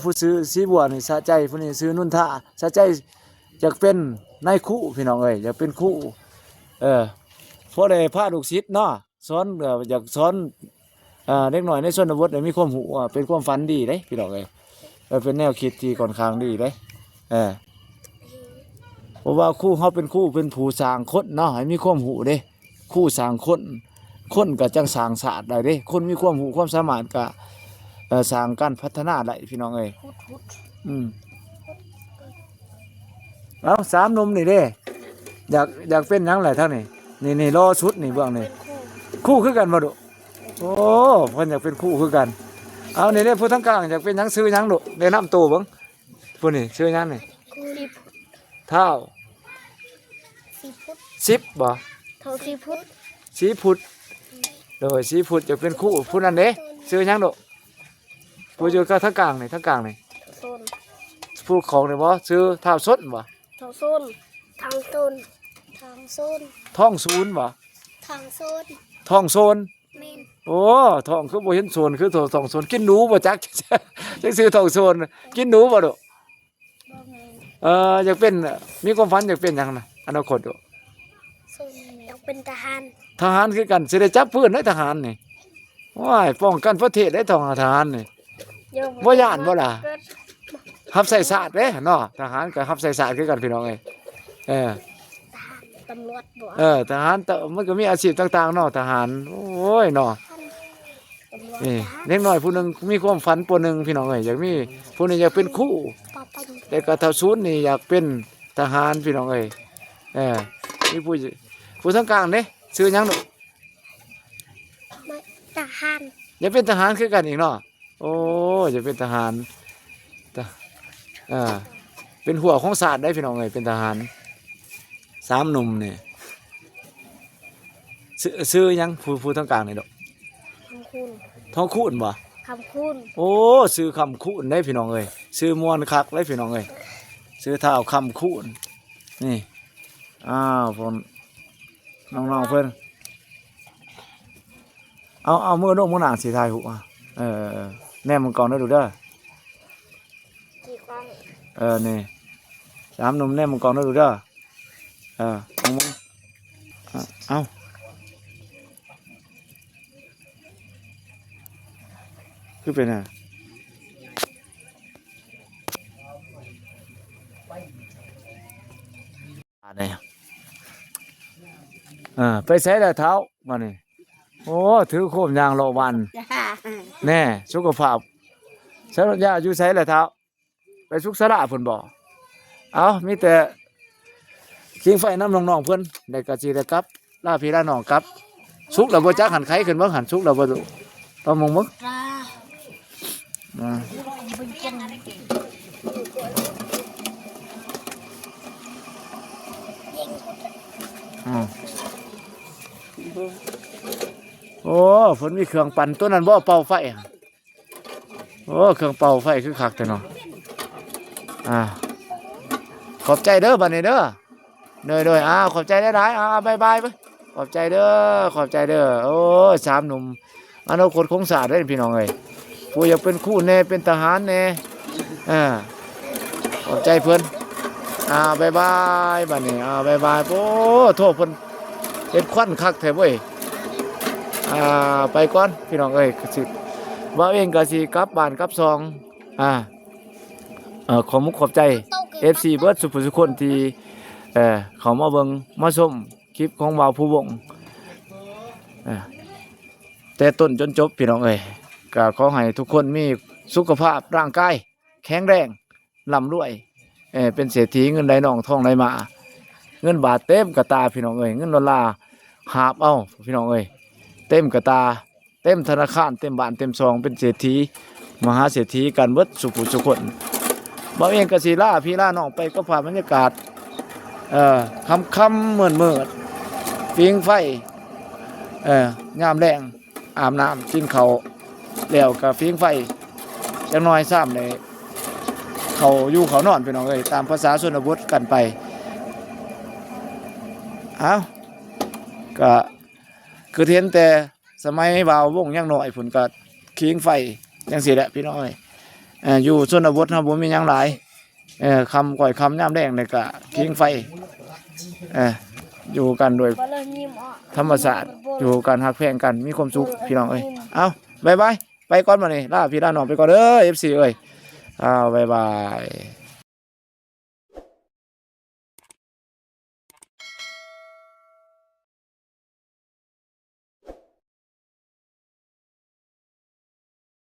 ผู้ซื้อสีบัวนี่สะใจผู้นี้ซื้อนุ่นท่าสะใจอยากเป็นนายครูพี่น้องเอ้ยอยากเป็นครูพอได้พาลูกศิษย์เนาะสอนอยากสอนเด็กน้อยในชนบทมีความรู้เป็นความฝันดีเด้พี่น้องเอ้ยเป็นแนวคิดที่ค่อนข้างดีเด้เพราะว่าครูเขาเป็นครูเป็นผู้สร้างคนเนาะให้มีความรู้เด้ครูสร้างคนก็จังสร้างศาสตร์ได้เด้คนมีความรู้ความสามารถก็สร้างการพัฒนาได้พี่น้องเอ้ยเอา3 หนุ่มนี่เด้อยากเป็นหยังไงเท่านี่รอชุดนี่เบื้องนี่คู่คือกันบ่ดุโอ้เพิ่นอยากเป็นคู่คือกันเอานี่เด้ผู้ทั้งกลางอยากเป็นหยังซื้อหยังดุแนะนำตัวเบิ่งผู้นี่ซื้อหยังนี่เท่า10บ่เท่า4 ฟุต 4 ฟุตโดย4 ฟุตจะเป็นคู่ผู้นั้นเด้ซื้อหยังดุผู้อยู่กับทั้งกลางนี่โซน ผู้ของนี่บ่ซื้อเท่าสดบ่ ทางโซนทางโซนทางโซน ท้องศูนย์บ่ ทางโซน ท้องโซน เมน โอ้ท้องคือบ่เห็นโซนคือท้องโซนกินหนูบ่จัก จักซื้อท้องโซนกินหนูบ่ดุ บ่แม่น อยากเป็นมีความฝันอยากเป็นหยังนะอนาคตดุ โซนอยาก เป็นทหาร ทหารคือกันสิได้จับปืนได้ทหารนี่ว้ายป้องกันประเทศได้ทหารนี่ บ่ย้านบ่ล่ะ รับใส่ศาสตร์เด้เนาะทหารก็รับใส่ศาสตร์คือกันพี่น้องเอ้ยเออ ตำรวจบ่ ทหารมันก็มีอาชีพต่างๆเนาะทหารโอ้ยเนาะ ตำรวจ นี่เด็กน้อยผู้หนึงมีความฝันผู้หนึงพี่น้องเอ้ยอยากมีผู้หนึงอยากเป็นครู ปอปัน แต่ก็เท่าศูนย์นี่อยากเป็นทหารพี่น้องเอ้ยมีผู้ทางกลางเด้ชื่อหยังลูก ทหาร อยากเป็นทหารคือกันอีกเนาะโอ้อยากเป็นทหารเป็นหัวของศาสตร์ได้พี่น้องเอ้ยเป็นทหารสามหนุ่มนี่ซื้อหยังผู้ทางกลางนี่ดอก คำคุณ ท้องคูณบ่ คำคุณ โอ้ซื้อคำคูณได้พี่น้องเอ้ยซื้อมวนคักได้พี่น้องเอ้ยซื้อเท้าคำคูณนี่อ้าวพนน้องๆเพิ่นเอามือลงมือหนังสีไทยหุอ่ะแน่มึงก่อนได้ดูเด้อ กี่กล้อง นี่สามหนุ่มแน่มึงก่อนได้ดูเด้อมึงเอาคือเป็นอ่ะไปใส่แล้วเท้ามานี่โอ้ถือโคมยางโลวันแน่สุขภาพใช้รถยาอยู่ใส่แล้วเท้าไปสุขสระเพิ่นบ่เอามีแต่คิงไฟน้ำน้องๆเพิ่นได้กะจีได้กลับลาพี่ลาน้องกลับสุกแล้วบ่จักหันไข่ขึ้นบ่หันสุกแล้วบ่ตุปลาหมงมึกโอ้ฝนมีเครื่องปั่นตัวนั้นบ่เป่าไฟโอ้เครื่องเป่าไฟคือคักแต่เนาะขอบใจเด้อบัดนี้เด้อโดยขอบใจได้หลายบายไปขอบใจเด้อขอบใจเด้อโอ้สามหนุ่มอนาคตของศาสตร์ได้พี่น้องเอ้ยผู้อยากเป็นครูแน่เป็นทหารแน่ขอบใจเพิ่นบายบัดนี้บายโอ้โทษเพิ่นเฮ็ดควันคักแท้เว้ยไปก่อนพี่น้องเอ้ยสิว่าเองก็สิกลับบ้านกลับซองขอมุกขอบใจ FC เบิร์ดสุภสุคนที่เขามาเบิ่งมาชมคลิปของบ่าวผู้วงแต่ต้นจนจบพี่น้องเอ้ยก็ขอให้ทุกคนมีสุขภาพร่างกายแข็งแรงร่ำรวยเป็นเศรษฐีเงินไหลน่องทองไหลมาเงินบาทเต็มกระตาพี่น้องเอ้ยเงินดอลลาร์หาบเอาพี่น้องเอ้ยเต็มกระตาเต็มธนาคารเต็มบ้านเต็มซองเป็นเศรษฐีมหาเศรษฐีกันเบิดสุขสุคนบ่าวเองก็สิลาพี่ลาน้องไปก็ผ่านบรรยากาศค่ำเหมือนปิงไฟยามแรงอาบน้ำกินข้าวแล้วก็ปิงไฟจังน้อยซ้ำเลยเขาอยู่เขานอนพี่น้องเอ้ยตามภาษาชนบทกันไปก็คือเห็นแต่สมัยบ่าววงยังน้อยผุนก็คิงไฟจังซี่แหละพี่น้องเอ้ยอยู่ชนบทเฮาบ่มีหยังหลายคำก่อยคำยามแรงเลยก็คิงไฟอยู่กันโดยธรรมศาสตร์อยู่กันฮักแพงกันมีความสุขพี่น้องเอ้ยเอาบายไปก่อนมานี่ลาพี่ลาน้องไปก่อนเด้อ FC เอ้ยบาย